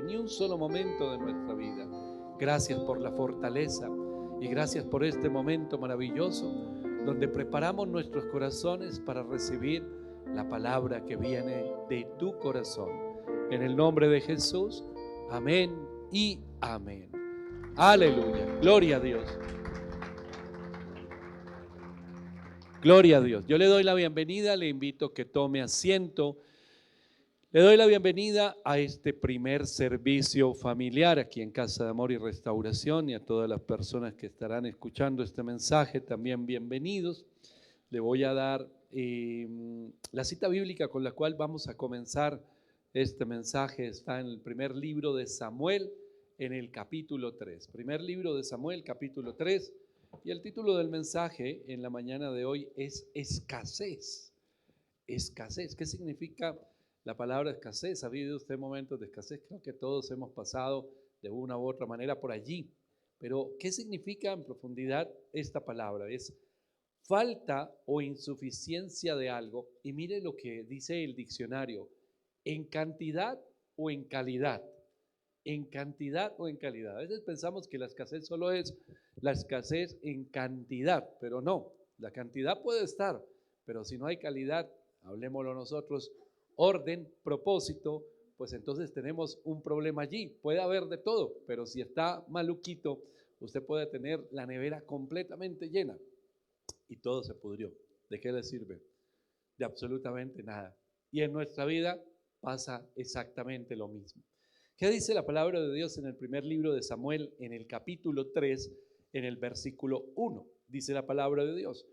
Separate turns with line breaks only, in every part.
ni un solo momento de nuestra vida. Gracias por la fortaleza y gracias por este momento maravilloso donde preparamos nuestros corazones para recibir la palabra que viene de tu corazón. En el nombre de Jesús, amén y amén. Aleluya, gloria a Dios. Gloria a Dios. Yo le doy la bienvenida, le invito a que tome asiento. Le doy la bienvenida a este primer servicio familiar aquí en Casa de Amor y Restauración, y a todas las personas que estarán escuchando este mensaje, también bienvenidos. Le voy a dar la cita bíblica con la cual vamos a comenzar este mensaje. Está en el primer libro de Samuel, en el capítulo 3. Primer libro de Samuel, capítulo 3. Y el título del mensaje en la mañana de hoy es escasez. Escasez. ¿Qué significa la palabra escasez? ¿Ha vivido usted momentos de escasez? Creo que todos hemos pasado de una u otra manera por allí. Pero ¿qué significa en profundidad esta palabra? Es falta o insuficiencia de algo. Y mire lo que dice el diccionario: en cantidad o en calidad. En cantidad o en calidad. A veces pensamos que la escasez solo es la escasez en cantidad, pero no. La cantidad puede estar, pero si no hay calidad, hablemoslo nosotros, orden, propósito, pues entonces tenemos un problema allí. Puede haber de todo, pero si está maluquito, usted puede tener la nevera completamente llena y todo se pudrió. ¿De qué le sirve? De absolutamente nada. Y en nuestra vida pasa exactamente lo mismo. ¿Qué dice la palabra de Dios en el primer libro de Samuel, en el capítulo 3, en el versículo 1? Dice la palabra de Dios: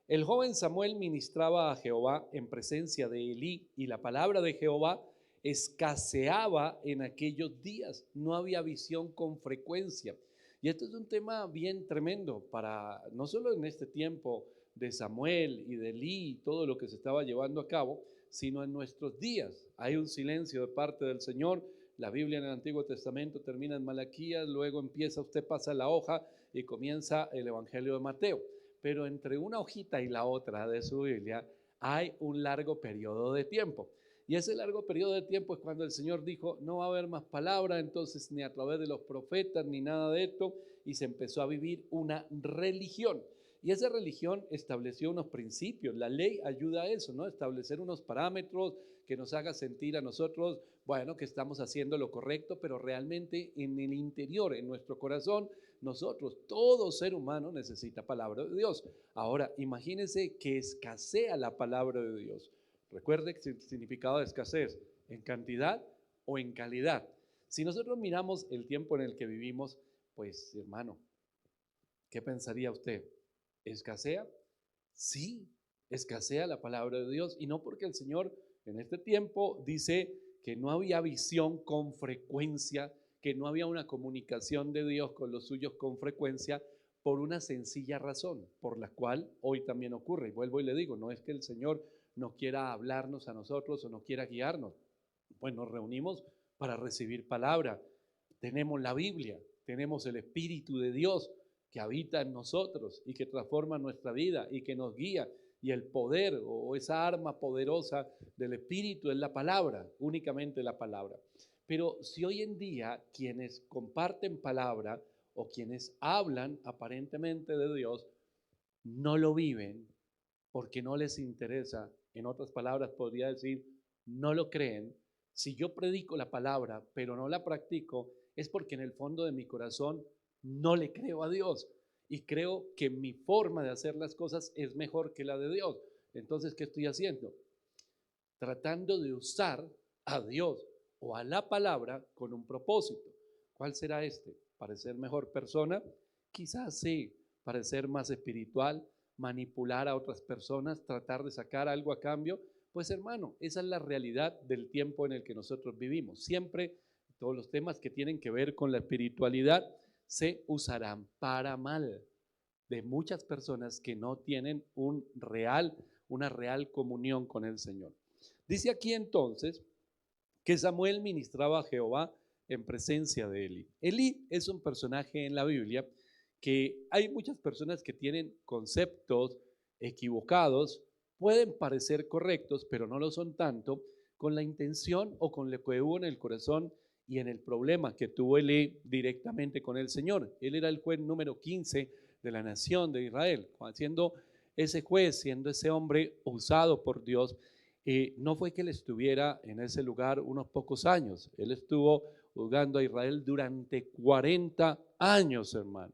el joven Samuel ministraba a Jehová en presencia de Elí, y la palabra de Jehová escaseaba en aquellos días. No había visión con frecuencia. Y esto es un tema bien tremendo para no solo en este tiempo de Samuel y de Elí y todo lo que se estaba llevando a cabo, sino en nuestros días. Hay un silencio de parte del Señor. La Biblia en el Antiguo Testamento termina en Malaquías, luego usted pasa la hoja y comienza el Evangelio de Mateo. Pero entre una hojita y la otra de su Biblia hay un largo periodo de tiempo. Y ese largo periodo de tiempo es cuando el Señor dijo: no va a haber más palabra, entonces, ni a través de los profetas, ni nada de esto, y se empezó a vivir una religión. Y esa religión estableció unos principios. La ley ayuda a eso, ¿no? Establecer unos parámetros que nos haga sentir a nosotros, bueno, que estamos haciendo lo correcto, pero realmente en el interior, en nuestro corazón, nosotros, todo ser humano necesita palabra de Dios. Ahora, imagínense que escasea la palabra de Dios. Recuerde que el significado de escasez: en cantidad o en calidad. Si nosotros miramos el tiempo en el que vivimos, pues hermano, ¿qué pensaría usted? ¿Escasea? Sí, escasea la palabra de Dios, y no porque el Señor en este tiempo dice que no había visión con frecuencia, que no había una comunicación de Dios con los suyos con frecuencia, por una sencilla razón, por la cual hoy también ocurre. Y vuelvo y le digo, no es que el Señor no quiera hablarnos a nosotros o no quiera guiarnos. Pues nos reunimos para recibir palabra. Tenemos la Biblia, tenemos el Espíritu de Dios que habita en nosotros y que transforma nuestra vida y que nos guía. Y el poder o esa arma poderosa del Espíritu es la palabra, únicamente la palabra. Pero si hoy en día quienes comparten palabra o quienes hablan aparentemente de Dios no lo viven porque no les interesa, en otras palabras podría decir, no lo creen. Si yo predico la palabra pero no la practico, es porque en el fondo de mi corazón no le creo a Dios y creo que mi forma de hacer las cosas es mejor que la de Dios. Entonces, ¿qué estoy haciendo? Tratando de usar a Dios o a la palabra con un propósito. ¿Cuál será este? ¿Parecer mejor persona? Quizás sí. ¿Parecer más espiritual? ¿Manipular a otras personas? ¿Tratar de sacar algo a cambio? Pues hermano, esa es la realidad del tiempo en el que nosotros vivimos. Siempre todos los temas que tienen que ver con la espiritualidad se usarán para mal de muchas personas que no tienen una real comunión con el Señor. Dice aquí entonces que Samuel ministraba a Jehová en presencia de Elí. Elí es un personaje en la Biblia que hay muchas personas que tienen conceptos equivocados, pueden parecer correctos, pero no lo son tanto, con la intención o con lo que hubo en el corazón y en el problema que tuvo Elí directamente con el Señor. Él era el juez número 15 de la nación de Israel, siendo ese juez, siendo ese hombre usado por Dios. No fue que él estuviera en ese lugar unos pocos años, él estuvo juzgando a Israel durante 40 años, hermano.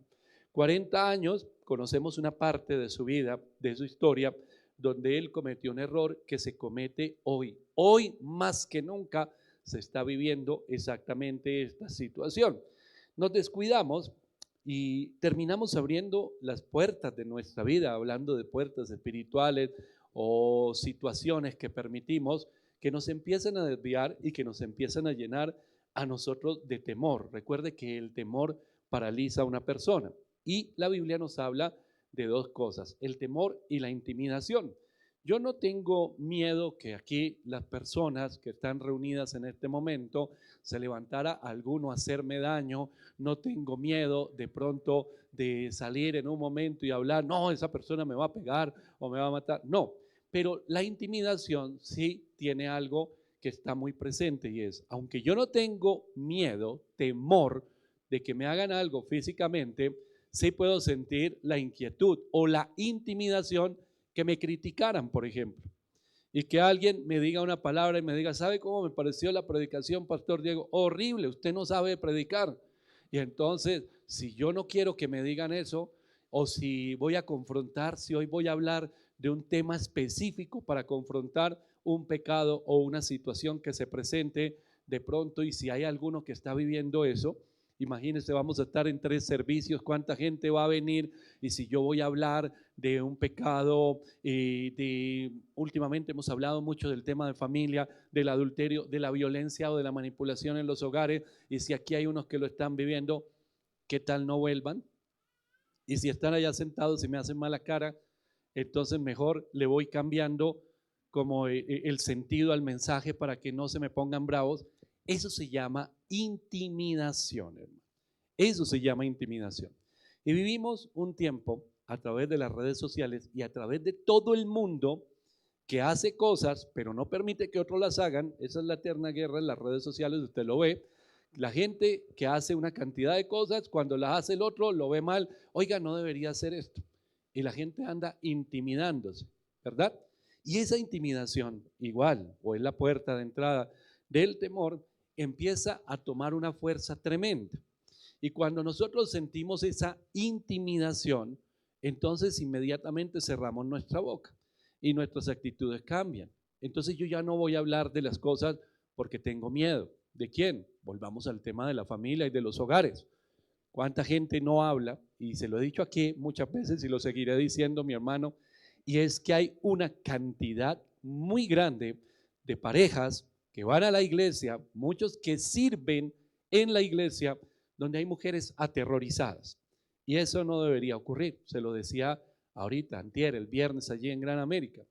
40 años, conocemos una parte de su vida, de su historia, donde él cometió un error que se comete hoy. Hoy más que nunca se está viviendo exactamente esta situación. Nos descuidamos y terminamos abriendo las puertas de nuestra vida, hablando de puertas espirituales o situaciones que permitimos que nos empiezan a desviar y que nos empiezan a llenar a nosotros de temor. Recuerde que el temor paraliza a una persona y la Biblia nos habla de dos cosas, el temor y la intimidación. Yo no tengo miedo que aquí las personas que están reunidas en este momento se levantara alguno a hacerme daño. No tengo miedo de pronto de salir en un momento y hablar, no, esa persona me va a pegar o me va a matar. No, pero la intimidación sí tiene algo que está muy presente y es, aunque yo no tengo miedo, temor de que me hagan algo físicamente, sí puedo sentir la inquietud o la intimidación que me criticaran, por ejemplo, y que alguien me diga una palabra y me diga, ¿sabe cómo me pareció la predicación, Pastor Diego? Horrible, usted no sabe predicar. Y entonces, si yo no quiero que me digan eso, o si voy a confrontar, si hoy voy a hablar de un tema específico para confrontar un pecado o una situación que se presente de pronto, y si hay alguno que está viviendo eso, imagínense, vamos a estar en 3 servicios, cuánta gente va a venir, y si yo voy a hablar de un pecado, últimamente hemos hablado mucho del tema de familia, del adulterio, de la violencia o de la manipulación en los hogares, y si aquí hay unos que lo están viviendo, ¿qué tal no vuelvan? Y si están allá sentados y me hacen mala cara, entonces mejor le voy cambiando como el sentido al mensaje para que no se me pongan bravos. Eso se llama intimidación, hermano. Eso se llama intimidación. Y vivimos un tiempo a través de las redes sociales y a través de todo el mundo que hace cosas, pero no permite que otros las hagan. Esa es la eterna guerra en las redes sociales, usted lo ve. La gente que hace una cantidad de cosas, cuando las hace el otro, lo ve mal. Oiga, no debería hacer esto. Y la gente anda intimidándose, ¿verdad? Y esa intimidación, igual, o es la puerta de entrada del temor, empieza a tomar una fuerza tremenda. Y cuando nosotros sentimos esa intimidación, entonces inmediatamente cerramos nuestra boca y nuestras actitudes cambian. Entonces yo ya no voy a hablar de las cosas porque tengo miedo. ¿De quién? Volvamos al tema de la familia y de los hogares. ¿Cuánta gente no habla? Y se lo he dicho aquí muchas veces y lo seguiré diciendo, mi hermano, y es que hay una cantidad muy grande de parejas que van a la iglesia, muchos que sirven en la iglesia, donde hay mujeres aterrorizadas. Y eso no debería ocurrir. Se lo decía ahorita, antier, el viernes allí en Gran América,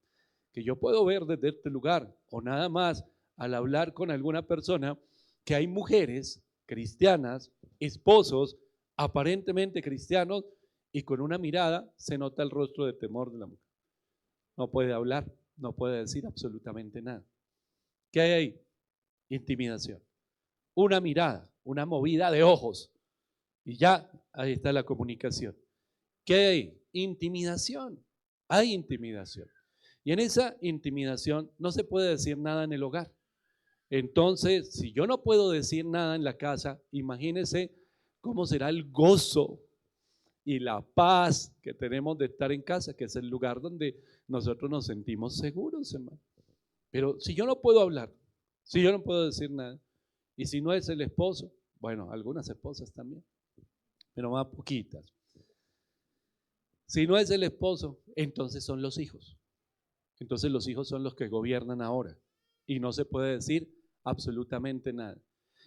que yo puedo ver desde este lugar, o nada más al hablar con alguna persona, que hay mujeres cristianas, esposos aparentemente cristianos, y con una mirada se nota el rostro de temor de la mujer. No puede hablar, no puede decir absolutamente nada. ¿Qué hay ahí? Intimidación. Una mirada, una movida de ojos, y ya ahí está la comunicación. ¿Qué hay ahí? Intimidación. Hay intimidación. Y en esa intimidación no se puede decir nada en el hogar. Entonces, si yo no puedo decir nada en la casa, imagínense cómo será el gozo y la paz que tenemos de estar en casa, que es el lugar donde nosotros nos sentimos seguros, hermano. Pero si yo no puedo hablar, si yo no puedo decir nada, y si no es el esposo, bueno, algunas esposas también, pero más poquitas. Si no es el esposo, entonces son los hijos. Entonces los hijos son los que gobiernan ahora y no se puede decir absolutamente nada.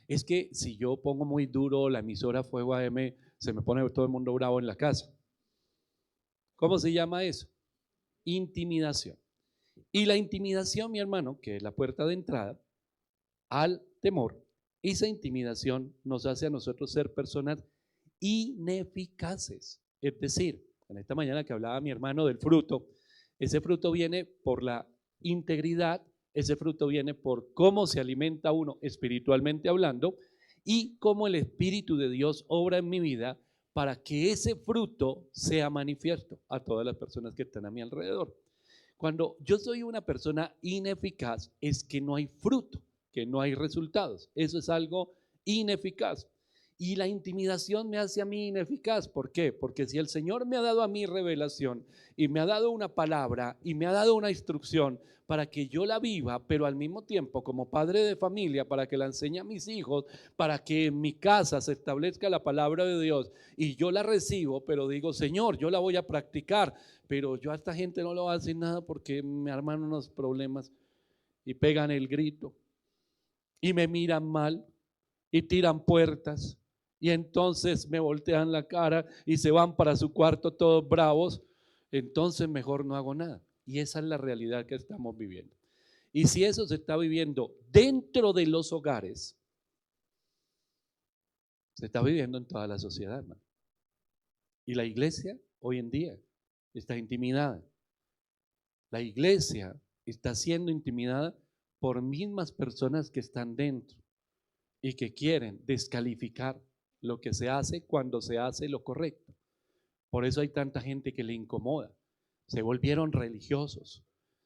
Es que si yo pongo muy duro la emisora Fuego AM, se me pone todo el mundo bravo en la casa. ¿Cómo se llama eso? Intimidación. Y la intimidación, mi hermano, que es la puerta de entrada al temor, esa intimidación nos hace a nosotros ser personas ineficaces. Es decir, en esta mañana que hablaba mi hermano del fruto, ese fruto viene por la integridad, ese fruto viene por cómo se alimenta uno espiritualmente hablando, y cómo el Espíritu de Dios obra en mi vida para que ese fruto sea manifiesto a todas las personas que están a mi alrededor. Cuando yo soy una persona ineficaz, es que no hay fruto, que no hay resultados. Eso es algo ineficaz. Y la intimidación me hace a mí ineficaz. ¿Por qué? Porque si el Señor me ha dado a mí revelación y me ha dado una palabra y me ha dado una instrucción para que yo la viva, pero al mismo tiempo como padre de familia, para que la enseñe a mis hijos, para que en mi casa se establezca la palabra de Dios y yo la recibo, pero digo, Señor, yo la voy a practicar, pero yo a esta gente no le voy a decir nada porque me arman unos problemas y pegan el grito y me miran mal y tiran puertas y entonces me voltean la cara y se van para su cuarto todos bravos, entonces mejor no hago nada. Y esa es la realidad que estamos viviendo. Y si eso se está viviendo dentro de los hogares, se está viviendo en toda la sociedad, hermano. Y la iglesia hoy en día está intimidada. La iglesia está siendo intimidada por mismas personas que están dentro y que quieren descalificar lo que se hace cuando se hace lo correcto. Por eso hay tanta gente que le incomoda. Se volvieron religiosos,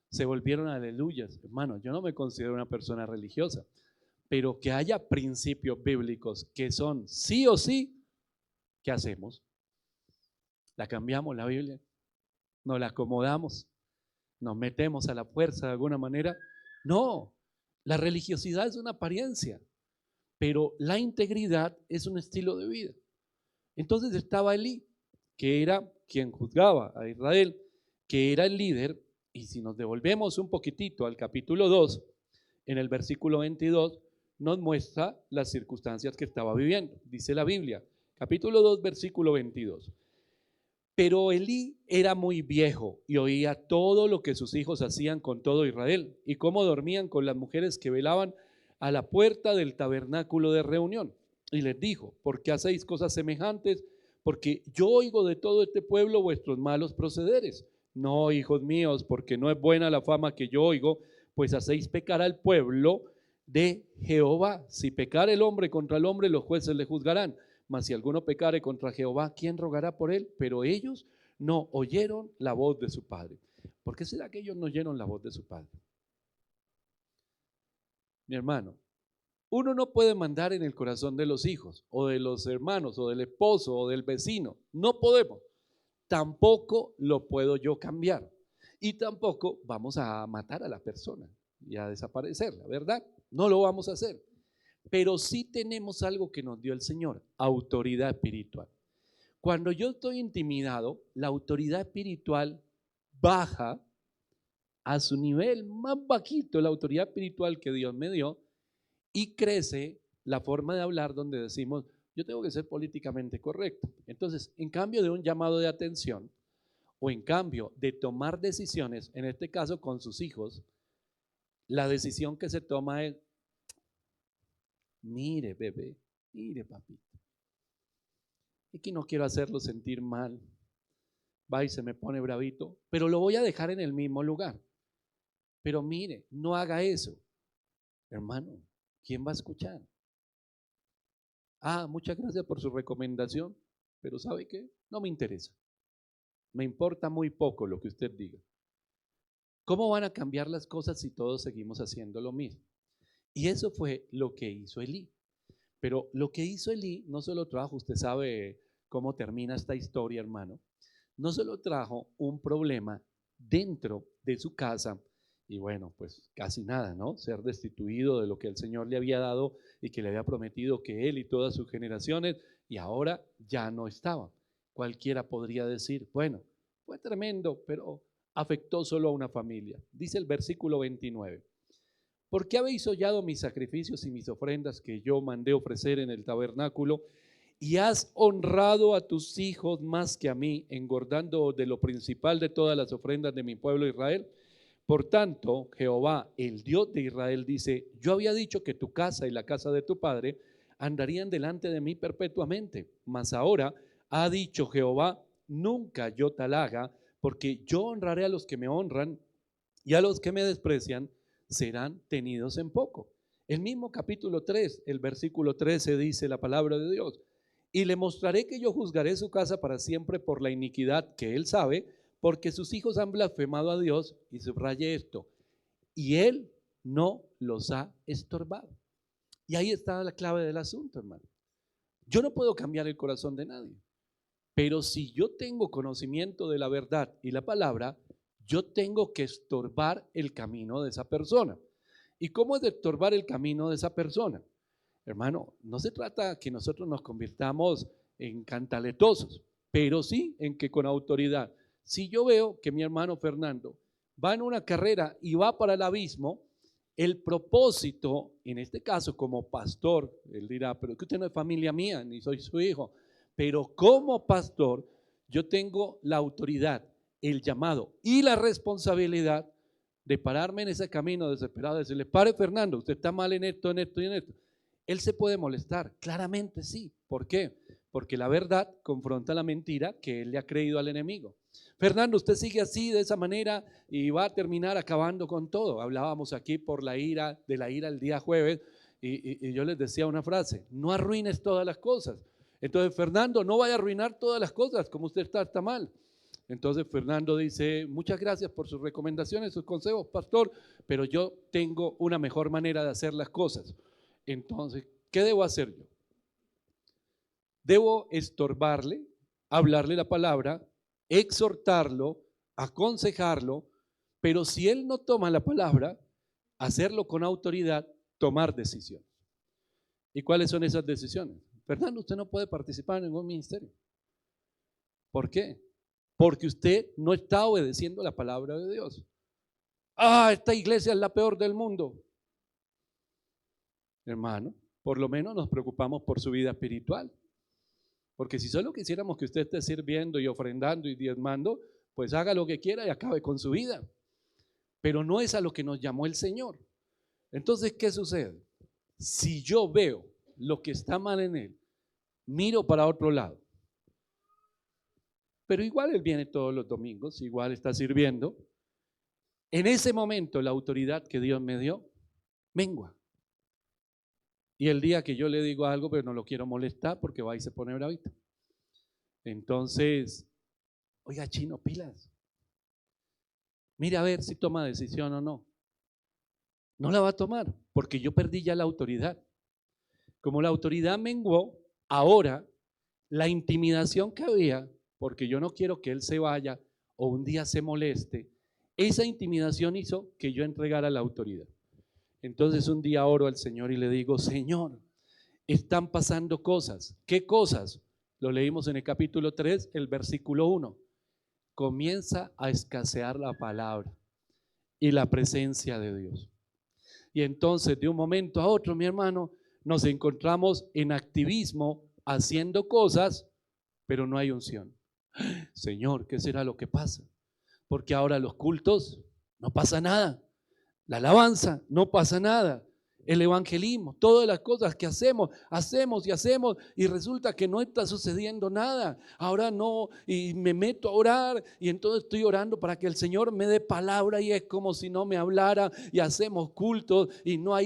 se volvieron aleluyas. Hermano, yo no me considero una persona religiosa, pero que haya principios bíblicos que son sí o sí, ¿qué hacemos? ¿La cambiamos la Biblia? ¿Nos la acomodamos? ¿Nos metemos a la fuerza de alguna manera? No, la religiosidad es una apariencia, pero la integridad es un estilo de vida. Entonces estaba Elí, que era quien juzgaba a Israel, que era el líder, y si nos devolvemos un poquitito al capítulo 2, en el versículo 22, nos muestra las circunstancias que estaba viviendo. Dice la Biblia, capítulo 2, versículo 22. Pero Elí era muy viejo y oía todo lo que sus hijos hacían con todo Israel y cómo dormían con las mujeres que velaban a la puerta del tabernáculo de reunión. Y les dijo, ¿por qué hacéis cosas semejantes? Porque yo oigo de todo este pueblo vuestros malos procederes. No, hijos míos, porque no es buena la fama que yo oigo, pues hacéis pecar al pueblo de Jehová. Si pecar el hombre contra el hombre, los jueces le juzgarán. Mas si alguno pecare contra Jehová, ¿quién rogará por él? Pero ellos no oyeron la voz de su padre. ¿Por qué será que ellos no oyeron la voz de su padre? Mi hermano, uno no puede mandar en el corazón de los hijos, o de los hermanos, o del esposo, o del vecino. No podemos. Tampoco lo puedo yo cambiar. Y tampoco vamos a matar a la persona y a desaparecerla, ¿verdad? No lo vamos a hacer. Pero sí tenemos algo que nos dio el Señor, autoridad espiritual. Cuando yo estoy intimidado, la autoridad espiritual baja a su nivel más bajito, la autoridad espiritual que Dios me dio, y crece la forma de hablar donde decimos, yo tengo que ser políticamente correcto. Entonces, en cambio de un llamado de atención, o en cambio de tomar decisiones, en este caso con sus hijos, la decisión que se toma es, mire bebé, mire papito, es que no quiero hacerlo sentir mal, va y se me pone bravito, pero lo voy a dejar en el mismo lugar. Pero mire, no haga eso. Hermano, ¿quién va a escuchar? Ah, muchas gracias por su recomendación, pero ¿sabe qué? No me interesa. Me importa muy poco lo que usted diga. ¿Cómo van a cambiar las cosas si todos seguimos haciendo lo mismo? Y eso fue lo que hizo Elí. Pero lo que hizo Elí no solo trajo, usted sabe cómo termina esta historia, hermano, no solo trajo un problema dentro de su casa y bueno, pues casi nada, ¿no? Ser destituido de lo que el Señor le había dado y que le había prometido que él y todas sus generaciones, y ahora ya no estaba. Cualquiera podría decir, bueno, fue tremendo, pero afectó solo a una familia. Dice el versículo 29. ¿Por qué habéis hollado mis sacrificios y mis ofrendas que yo mandé ofrecer en el tabernáculo? Y has honrado a tus hijos más que a mí, engordando de lo principal de todas las ofrendas de mi pueblo Israel. Por tanto, Jehová, el Dios de Israel, dice, yo había dicho que tu casa y la casa de tu padre andarían delante de mí perpetuamente, mas ahora ha dicho Jehová, nunca yo tal haga, porque yo honraré a los que me honran y a los que me desprecian serán tenidos en poco. El mismo capítulo 3, el versículo 13 dice la palabra de Dios: y le mostraré que yo juzgaré su casa para siempre por la iniquidad que él sabe, porque sus hijos han blasfemado a Dios, y subraye esto, y él no los ha estorbado. Y ahí está la clave del asunto, hermano. Yo no puedo cambiar el corazón de nadie, pero si yo tengo conocimiento de la verdad y la palabra, yo tengo que estorbar el camino de esa persona. ¿Y cómo es de estorbar el camino de esa persona? Hermano, no se trata que nosotros nos convirtamos en cantaletosos, pero sí en que con autoridad. Si yo veo que mi hermano Fernando va en una carrera y va para el abismo, el propósito, en este caso como pastor, él dirá, pero que usted no es familia mía, ni soy su hijo, pero como pastor yo tengo la autoridad, el llamado y la responsabilidad de pararme en ese camino desesperado, de decirle: pare, Fernando, usted está mal en esto, en esto y en esto. Él se puede molestar, claramente sí. ¿Por qué? Porque la verdad confronta la mentira que él le ha creído al enemigo. Fernando, usted sigue así, de esa manera, y va a terminar acabando con todo. Hablábamos aquí por la ira, de la ira el día jueves, y yo les decía una frase: no arruines todas las cosas. Entonces, Fernando, no vaya a arruinar todas las cosas, como usted está mal. Entonces Fernando dice: muchas gracias por sus recomendaciones, sus consejos, pastor, pero yo tengo una mejor manera de hacer las cosas. Entonces, ¿qué debo hacer yo? Debo estorbarle, hablarle la palabra, exhortarlo, aconsejarlo, pero si él no toma la palabra, hacerlo con autoridad, tomar decisiones. ¿Y cuáles son esas decisiones? Fernando, usted no puede participar en ningún ministerio. ¿Por qué? Porque usted no está obedeciendo la palabra de Dios. Esta iglesia es la peor del mundo. Hermano, por lo menos nos preocupamos por su vida espiritual. Porque si solo quisiéramos que usted esté sirviendo y ofrendando y diezmando, pues haga lo que quiera y acabe con su vida. Pero no es a lo que nos llamó el Señor. Entonces, ¿qué sucede? Si yo veo lo que está mal en él, miro para otro lado. Pero igual él viene todos los domingos, igual está sirviendo. En ese momento la autoridad que Dios me dio mengua. Y el día que yo le digo algo, pero no lo quiero molestar porque va y se pone bravito. Entonces, oiga, chino, pilas. Mire a ver si toma decisión o no. No la va a tomar porque yo perdí ya la autoridad. Como la autoridad menguó, ahora la intimidación que había, porque yo no quiero que él se vaya o un día se moleste, esa intimidación hizo que yo entregara la autoridad. Entonces un día oro al Señor y le digo: Señor, están pasando cosas. ¿Qué cosas? Lo leímos en el capítulo 3, el versículo 1. Comienza a escasear la palabra y la presencia de Dios. Y entonces de un momento a otro, mi hermano, nos encontramos en activismo haciendo cosas, pero no hay unción. Señor, ¿qué será lo que pasa? Porque ahora los cultos no pasa nada. La alabanza, no pasa nada. El evangelismo, todas las cosas que hacemos y resulta que no está sucediendo nada. Ahora no, y me meto a orar y entonces estoy orando para que el Señor me dé palabra y es como si no me hablara, y hacemos cultos y no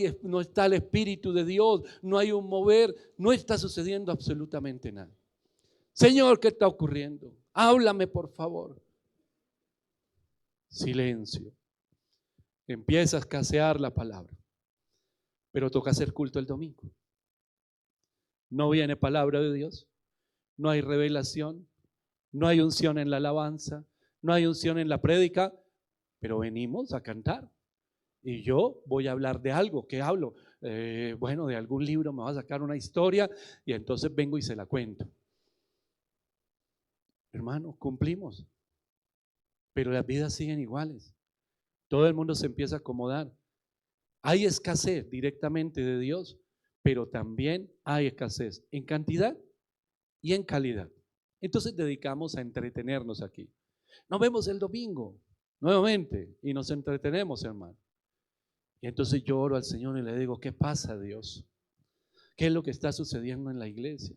está el Espíritu de Dios, no hay un mover, no está sucediendo absolutamente nada. Señor, ¿qué está ocurriendo? Háblame, por favor. Silencio. Empieza a escasear la palabra, pero toca hacer culto el domingo. No viene palabra de Dios, no hay revelación, no hay unción en la alabanza, no hay unción en la prédica, pero venimos a cantar. Y yo voy a hablar de algo. ¿Qué hablo? Bueno, de algún libro me va a sacar una historia y entonces vengo y se la cuento. Hermano, cumplimos, pero las vidas siguen iguales. Todo el mundo se empieza a acomodar. Hay escasez directamente de Dios, pero también hay escasez en cantidad y en calidad. Entonces dedicamos a entretenernos aquí. Nos vemos el domingo nuevamente y nos entretenemos, hermano. Y entonces yo oro al Señor y le digo: ¿qué pasa, Dios? ¿Qué es lo que está sucediendo en la iglesia?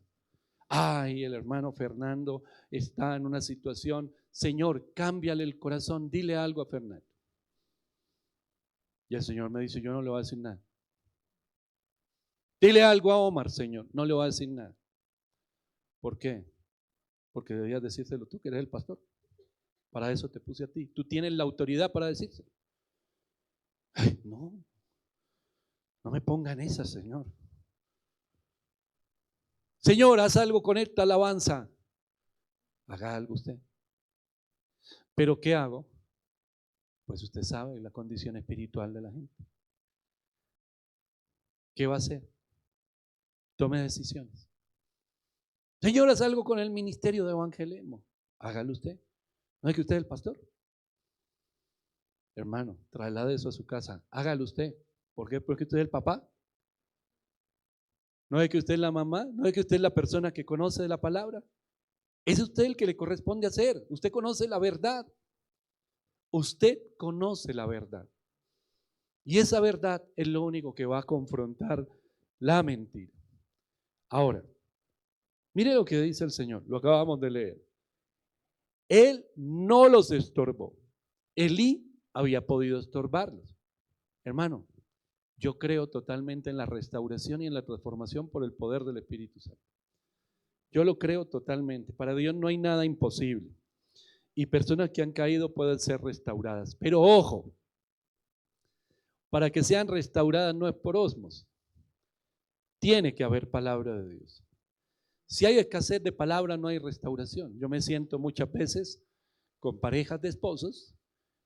Ay, el hermano Fernando está en una situación. Señor, cámbiale el corazón, dile algo a Fernando. Y el Señor me dice: yo no le voy a decir nada. Dile algo a Omar, Señor. No le va a decir nada. ¿Por qué? Porque debías decírselo tú, que eres el pastor. Para eso te puse a ti. Tú tienes la autoridad para decírselo. Ay, no, no me pongan esa, Señor. Señor, haz algo con esta alabanza. Haga algo usted. ¿Pero qué hago? Pues usted sabe la condición espiritual de la gente. ¿Qué va a hacer? Tome decisiones. Señor, haz algo con el ministerio de evangelismo. Hágalo usted. ¿No es que usted es el pastor? Hermano, traslade eso a su casa. Hágalo usted. ¿Por qué? Porque usted es el papá. ¿No es que usted es la mamá? ¿No es que usted es la persona que conoce de la palabra? Es usted el que le corresponde hacer. Usted conoce la verdad. Usted conoce la verdad. Y esa verdad es lo único que va a confrontar la mentira. Ahora, mire lo que dice el Señor. Lo acabamos de leer. Él no los estorbó. Elí había podido estorbarlos. Hermano, yo creo totalmente en la restauración y en la transformación por el poder del Espíritu Santo. Yo lo creo totalmente. Para Dios no hay nada imposible. Y personas que han caído pueden ser restauradas. Pero ojo, para que sean restauradas no es por osmos. Tiene que haber palabra de Dios. Si hay escasez de palabra, no hay restauración. Yo me siento muchas veces con parejas de esposos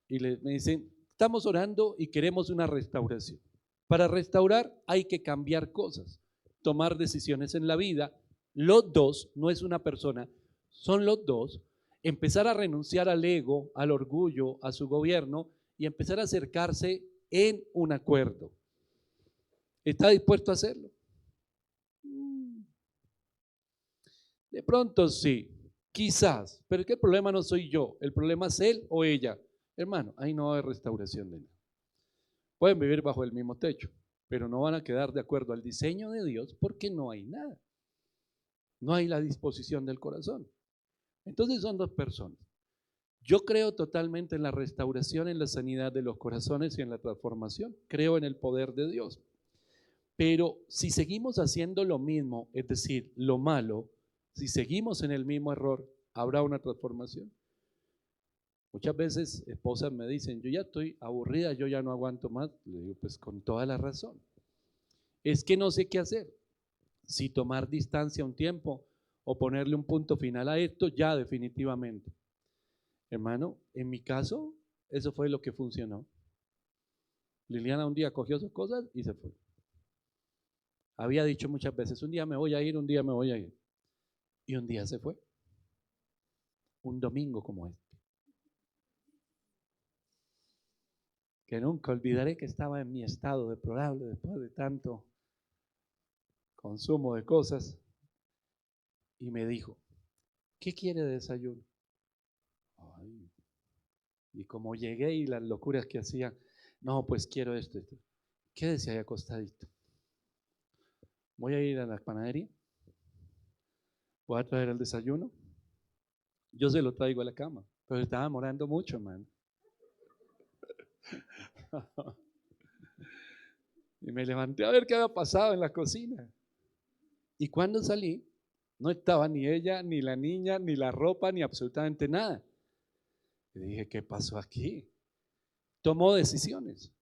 y me dicen, estamos orando y queremos una restauración. Para restaurar hay que cambiar cosas, tomar decisiones en la vida. Los dos, no es una persona, son los dos. Empezar a renunciar al ego, al orgullo, a su gobierno y empezar a acercarse en un acuerdo. ¿Está dispuesto a hacerlo? De pronto sí, quizás, pero es que el problema no soy yo, el problema es él o ella. Hermano, ahí no hay restauración de nada. Pueden vivir bajo el mismo techo, pero no van a quedar de acuerdo al diseño de Dios porque no hay nada. No hay la disposición del corazón. Entonces son dos personas. Yo creo totalmente en la restauración, en la sanidad de los corazones y en la transformación. Creo en el poder de Dios. Pero si seguimos haciendo lo mismo, es decir, lo malo, si seguimos en el mismo error, ¿habrá una transformación? Muchas veces esposas me dicen, yo ya estoy aburrida, yo ya no aguanto más. Le digo, pues con toda la razón. Es que no sé qué hacer. Si tomar distancia un tiempo o ponerle un punto final a esto, ya definitivamente. Hermano, en mi caso, eso fue lo que funcionó. Liliana un día cogió sus cosas y se fue. Había dicho muchas veces, un día me voy a ir, un día me voy a ir. Y un día se fue. Un domingo como este. Que nunca olvidaré que estaba en mi estado deplorable después de tanto consumo de cosas. Y me dijo, ¿qué quiere de desayuno? Ay. Y como llegué y las locuras que hacía, no, pues quiero esto. Quédese ahí acostadito. Voy a ir a la panadería. Voy a traer el desayuno. Yo se lo traigo a la cama. Pero estaba morando mucho, man. Y me levanté a ver qué había pasado en la cocina. Y cuando salí, no estaba ni ella, ni la niña, ni la ropa, ni absolutamente nada. Y dije, ¿qué pasó aquí? Tomó decisiones.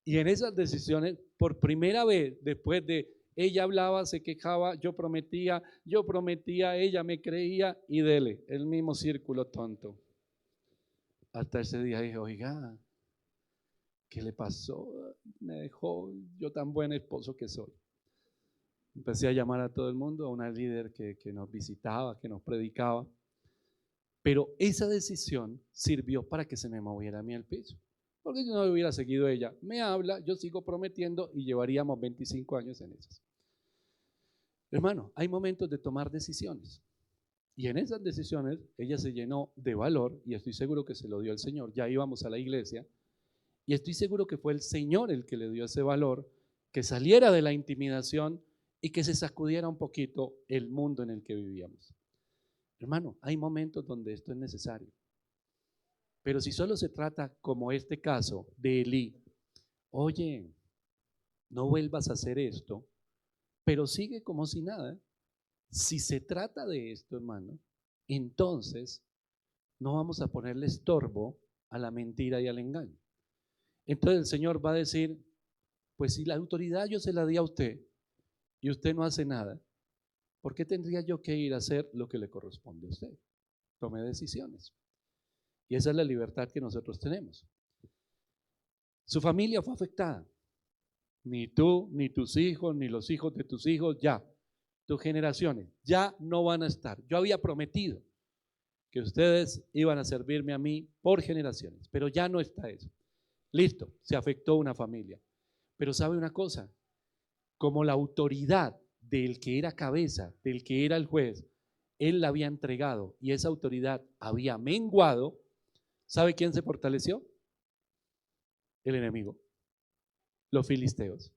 Y en esas decisiones, por primera vez, después de ella hablaba, se quejaba, yo prometía, ella me creía y dele, el mismo círculo tonto. Hasta ese día dije, oiga, ¿qué le pasó? Me dejó yo tan buen esposo que soy. Empecé a llamar a todo el mundo, a una líder que nos visitaba, que nos predicaba. Pero esa decisión sirvió para que se me moviera a mí el piso. Porque si no hubiera seguido ella, me habla, yo sigo prometiendo y llevaríamos 25 años en esas. Hermano, hay momentos de tomar decisiones. Y en esas decisiones ella se llenó de valor y estoy seguro que se lo dio el Señor. Ya íbamos a la iglesia y estoy seguro que fue el Señor el que le dio ese valor, que saliera de la intimidación y que se sacudiera un poquito el mundo en el que vivíamos. Hermano, hay momentos donde esto es necesario. Pero si solo se trata, como este caso de Elí, oye, no vuelvas a hacer esto, pero sigue como si nada. Si se trata de esto, hermano, entonces no vamos a ponerle estorbo a la mentira y al engaño. Entonces el Señor va a decir, pues si la autoridad yo se la di a usted y usted no hace nada, ¿por qué tendría yo que ir a hacer lo que le corresponde a usted? Tome decisiones. Y esa es la libertad que nosotros tenemos. Su familia fue afectada. Ni tú, ni tus hijos, ni los hijos de tus hijos, ya. Tus generaciones ya no van a estar. Yo había prometido que ustedes iban a servirme a mí por generaciones, pero ya no está eso. Listo, se afectó una familia. Pero sabe una cosa, como la autoridad del que era cabeza, del que era el juez, él la había entregado y esa autoridad había menguado, ¿sabe quién se fortaleció? El enemigo, los filisteos.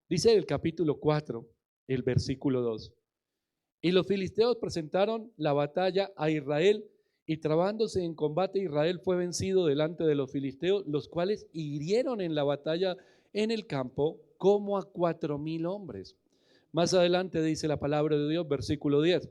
Dice el capítulo 4, el versículo 2. Y los filisteos presentaron la batalla a Israel, y trabándose en combate Israel fue vencido delante de los filisteos, los cuales hirieron en la batalla en el campo como a 4,000 hombres. Más adelante dice la palabra de Dios, versículo 10.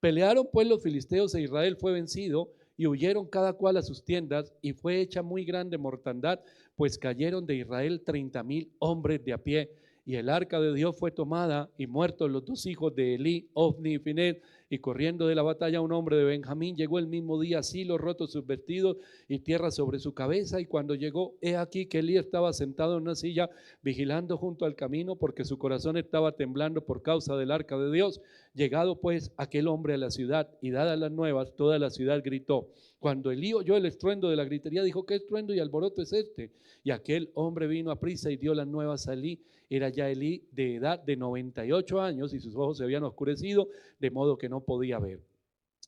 Pelearon pues los filisteos e Israel fue vencido, y huyeron cada cual a sus tiendas, y fue hecha muy grande mortandad, pues cayeron de Israel 30,000 hombres de a pie. Y el arca de Dios fue tomada, y muertos los dos hijos de Elí, Ofni y Finet, y corriendo de la batalla un hombre de Benjamín, llegó el mismo día a Silo, rotos sus vestidos y tierra sobre su cabeza. Y cuando llegó, he aquí que Elí estaba sentado en una silla, vigilando junto al camino, porque su corazón estaba temblando por causa del arca de Dios. Llegado pues aquel hombre a la ciudad y dadas las nuevas, toda la ciudad gritó. Cuando Elí oyó el estruendo de la gritería, dijo: ¿qué estruendo y alboroto es este? Y aquel hombre vino a prisa y dio las nuevas a Elí. Era ya Elí de edad de 98 años y sus ojos se habían oscurecido, de modo que no podía ver.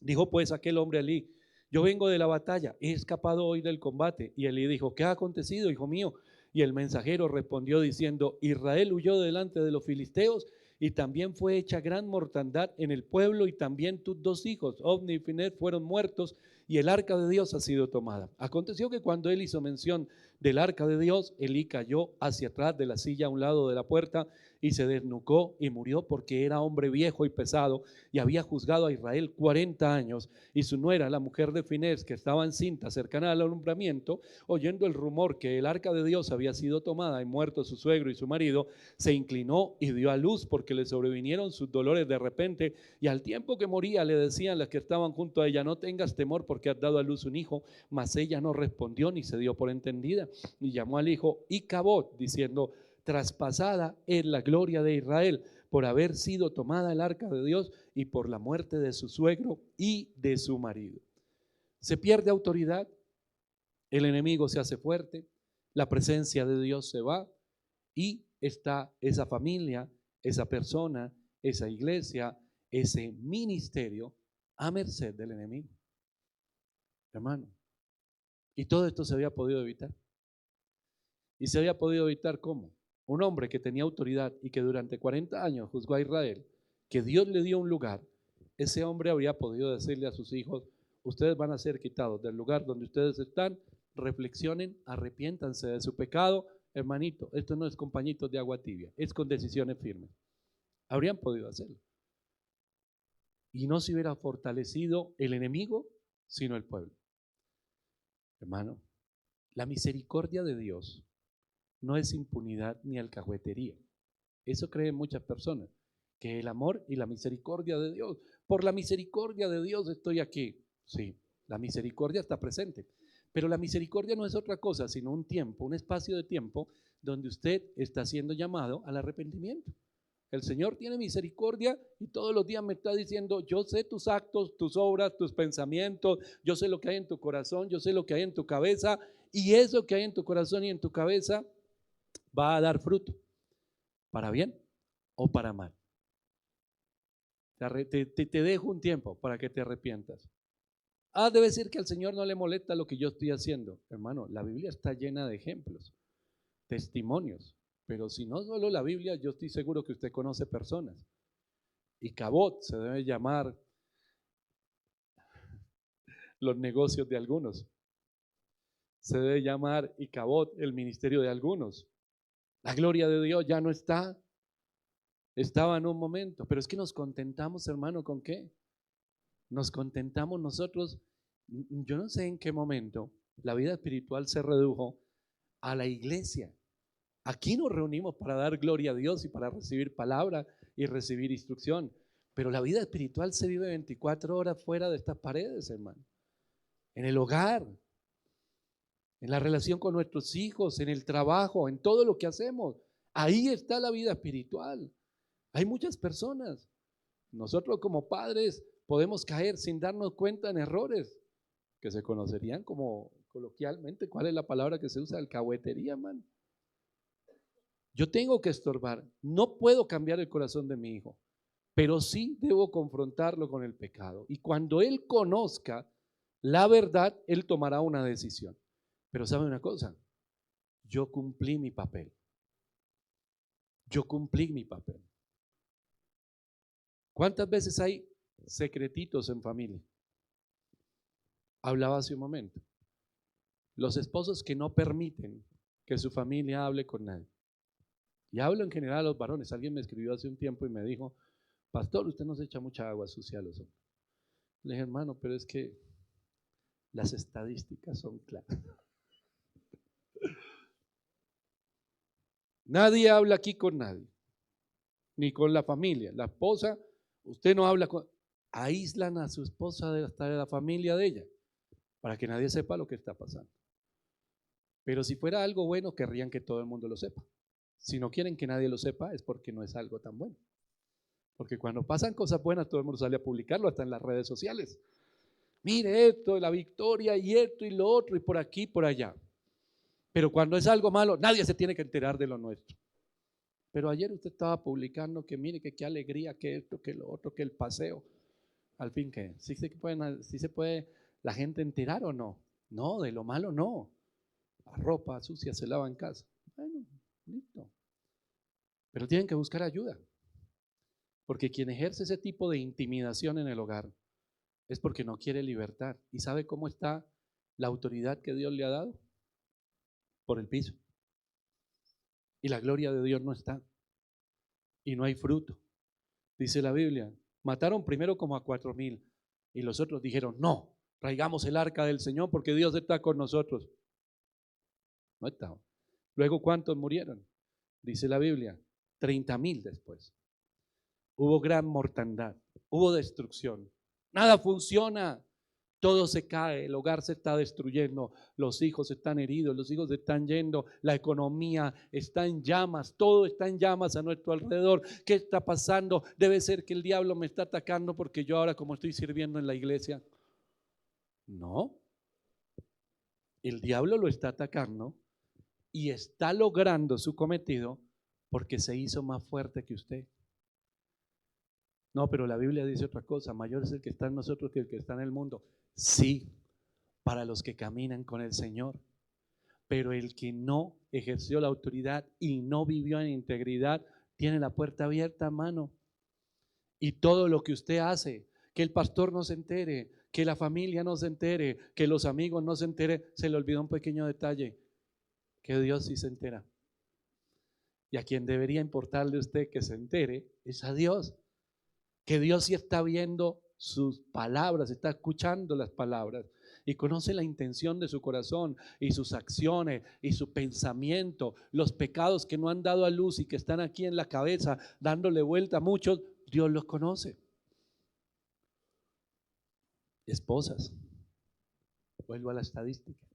Dijo pues aquel hombre a Elí: yo vengo de la batalla, he escapado hoy del combate. Y Elí dijo: ¿qué ha acontecido, hijo mío? Y el mensajero respondió diciendo: Israel huyó delante de los filisteos, y también fue hecha gran mortandad en el pueblo, y también tus dos hijos, Ofni y Finet, fueron muertos, y el arca de Dios ha sido tomada. Aconteció que cuando él hizo mención del arca de Dios, Elí cayó hacia atrás de la silla a un lado de la puerta y se desnucó y murió, porque era hombre viejo y pesado, y había juzgado a Israel 40 años. Y su nuera, la mujer de Finés, que estaba encinta cercana al alumbramiento, oyendo el rumor que el arca de Dios había sido tomada y muerto su suegro y su marido, se inclinó y dio a luz, porque le sobrevinieron sus dolores de repente. Y al tiempo que moría le decían las que estaban junto a ella: no tengas temor, porque has dado a luz un hijo. Mas ella no respondió ni se dio por entendida, y llamó al hijo Icabod, diciendo: traspasada es la gloria de Israel, por haber sido tomada el arca de Dios y por la muerte de su suegro y de su marido. Se pierde autoridad, el enemigo se hace fuerte, la presencia de Dios se va, y está esa familia, esa persona, esa iglesia, ese ministerio a merced del enemigo, hermano. Y todo esto se había podido evitar. ¿Y se había podido evitar cómo? Un hombre que tenía autoridad y que durante 40 años juzgó a Israel, que Dios le dio un lugar. Ese hombre habría podido decirle a sus hijos: ustedes van a ser quitados del lugar donde ustedes están, reflexionen, arrepiéntanse de su pecado. Hermanito, esto no es con pañitos de agua tibia, es con decisiones firmes. Habrían podido hacerlo. Y no se hubiera fortalecido el enemigo, sino el pueblo. Hermano, la misericordia de Dios no es impunidad ni alcahuetería. Eso creen muchas personas, que el amor y la misericordia de Dios, por la misericordia de Dios estoy aquí. Sí, la misericordia está presente, pero la misericordia no es otra cosa sino un tiempo, un espacio de tiempo donde usted está siendo llamado al arrepentimiento. El Señor tiene misericordia y todos los días me está diciendo: yo sé tus actos, tus obras, tus pensamientos, yo sé lo que hay en tu corazón, yo sé lo que hay en tu cabeza, y eso que hay en tu corazón y en tu cabeza va a dar fruto, para bien o para mal. Te dejo un tiempo para que te arrepientas. Debe decir que al Señor no le molesta lo que yo estoy haciendo. Hermano, la Biblia está llena de ejemplos, testimonios, pero si no solo la Biblia, yo estoy seguro que usted conoce personas. Icabod se debe llamar los negocios de algunos. Se debe llamar Icabod el ministerio de algunos. La gloria de Dios ya no está. Estaba en un momento, pero es que nos contentamos, hermano, ¿con qué? Nos contentamos nosotros, yo no sé en qué momento la vida espiritual se redujo a la iglesia. Aquí nos reunimos para dar gloria a Dios y para recibir palabra y recibir instrucción, pero la vida espiritual se vive 24 horas fuera de estas paredes, hermano. En el hogar, en la relación con nuestros hijos, en el trabajo, en todo lo que hacemos. Ahí está la vida espiritual. Hay muchas personas. Nosotros como padres podemos caer sin darnos cuenta en errores que se conocerían como coloquialmente. ¿Cuál es la palabra que se usa? Alcahuetería, man. Yo tengo que estorbar. No puedo cambiar el corazón de mi hijo, pero sí debo confrontarlo con el pecado. Y cuando él conozca la verdad, él tomará una decisión. Pero ¿sabe una cosa? Yo cumplí mi papel. Yo cumplí mi papel. ¿Cuántas veces hay secretitos en familia? Hablaba hace un momento. Los esposos que no permiten que su familia hable con nadie. Y hablo en general a los varones. Alguien me escribió hace un tiempo y me dijo, pastor, usted nos echa mucha agua sucia a los hombres. Le dije, hermano, pero es que las estadísticas son claras. Nadie habla aquí con nadie, ni con la familia. La esposa, usted no habla con... Aíslan a su esposa de la familia de ella, para que nadie sepa lo que está pasando. Pero si fuera algo bueno, querrían que todo el mundo lo sepa. Si no quieren que nadie lo sepa, es porque no es algo tan bueno. Porque cuando pasan cosas buenas, todo el mundo sale a publicarlo, hasta en las redes sociales. Mire esto, la victoria y esto y lo otro, y por aquí, por allá. Pero cuando es algo malo, nadie se tiene que enterar de lo nuestro. Pero ayer usted estaba publicando que mire que qué alegría, que esto, que lo otro, que el paseo. Al fin, ¿qué? ¿Sí se puede la gente enterar o no? No, de lo malo no. La ropa sucia se lava en casa. Bueno, listo. Pero tienen que buscar ayuda. Porque quien ejerce ese tipo de intimidación en el hogar es porque no quiere libertad. ¿Y sabe cómo está la autoridad que Dios le ha dado? Por el piso. Y la gloria de Dios no está. Y no hay fruto. Dice la Biblia, mataron primero como a 4,000 y los otros dijeron, no, traigamos el arca del Señor porque Dios está con nosotros. No estaba. Luego, ¿cuántos murieron? Dice la Biblia, 30,000 después. Hubo gran mortandad, hubo destrucción. Nada funciona. Todo se cae, el hogar se está destruyendo, los hijos están heridos, los hijos están yendo, la economía está en llamas, todo está en llamas a nuestro alrededor. ¿Qué está pasando? Debe ser que el diablo me está atacando porque yo ahora como estoy sirviendo en la iglesia. No, el diablo lo está atacando y está logrando su cometido porque se hizo más fuerte que usted. No, pero la Biblia dice otra cosa, mayor es el que está en nosotros que el que está en el mundo. Sí, para los que caminan con el Señor. Pero el que no ejerció la autoridad y no vivió en integridad, tiene la puerta abierta, hermano. Y todo lo que usted hace, que el pastor no se entere, que la familia no se entere, que los amigos no se enteren, se le olvidó un pequeño detalle, que Dios sí se entera. Y a quien debería importarle usted que se entere es a Dios, que Dios sí está viendo sus palabras, está escuchando las palabras y conoce la intención de su corazón y sus acciones y su pensamiento, los pecados que no han dado a luz y que están aquí en la cabeza dándole vuelta a muchos, Dios los conoce. Esposas, vuelvo a la estadística,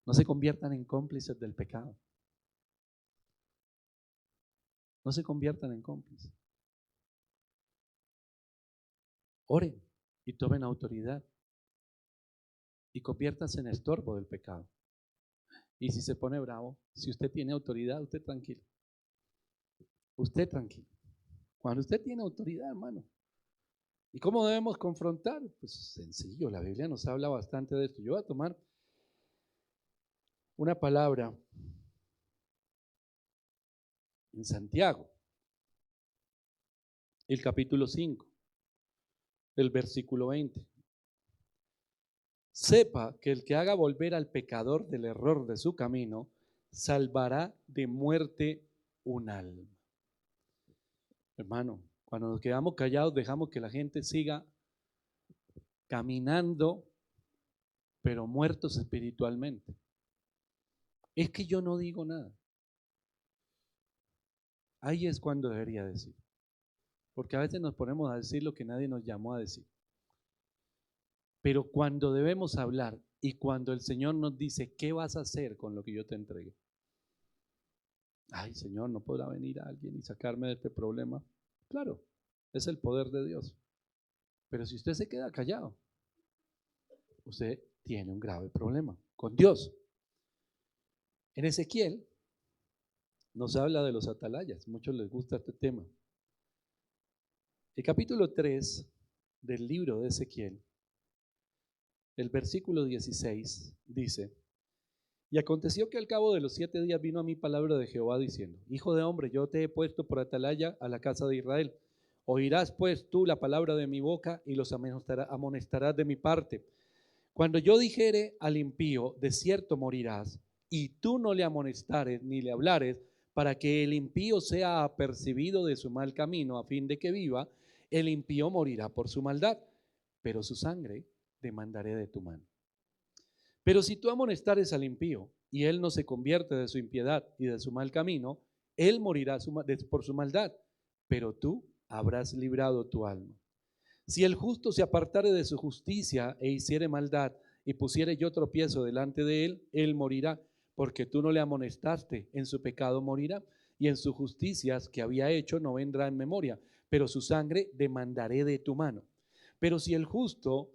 no se conviertan en cómplices del pecado, no se conviertan en cómplices. Oren y tomen autoridad y conviértanse en estorbo del pecado. Y si se pone bravo, si usted tiene autoridad, usted tranquilo. Usted tranquilo. Cuando usted tiene autoridad, hermano. ¿Y cómo debemos confrontar? Pues sencillo, la Biblia nos habla bastante de esto. Yo voy a tomar una palabra en Santiago, el capítulo 5, el versículo 20. Sepa que el que haga volver al pecador del error de su camino, salvará de muerte un alma. Hermano, cuando nos quedamos callados dejamos que la gente siga caminando, pero muertos espiritualmente. Es que yo no digo nada. Ahí es cuando debería decir. Porque a veces nos ponemos a decir lo que nadie nos llamó a decir. Pero cuando debemos hablar y cuando el Señor nos dice, ¿qué vas a hacer con lo que yo te entregué? Ay, Señor, ¿no podrá venir alguien y sacarme de este problema? Claro, es el poder de Dios. Pero si usted se queda callado, usted tiene un grave problema con Dios. En Ezequiel nos habla de los atalayas. Muchos les gusta este tema. El capítulo 3 del libro de Ezequiel, el versículo 16 dice: y aconteció que al cabo de los 7 días vino a mí palabra de Jehová diciendo: Hijo de hombre, yo te he puesto por atalaya a la casa de Israel. Oirás pues tú la palabra de mi boca y los amonestarás de mi parte. Cuando yo dijere al impío, de cierto morirás, y tú no le amonestares ni le hablares, para que el impío sea apercibido de su mal camino, a fin de que viva, el impío morirá por su maldad, pero su sangre demandaré de tu mano. Pero si tú amonestares al impío y él no se convierte de su impiedad y de su mal camino, él morirá por su maldad, pero tú habrás librado tu alma. Si el justo se apartare de su justicia e hiciere maldad y pusiere yo tropiezo delante de él, él morirá, porque tú no le amonestaste, en su pecado morirá, y en sus justicias que había hecho no vendrá en memoria, pero su sangre demandaré de tu mano. Pero si al justo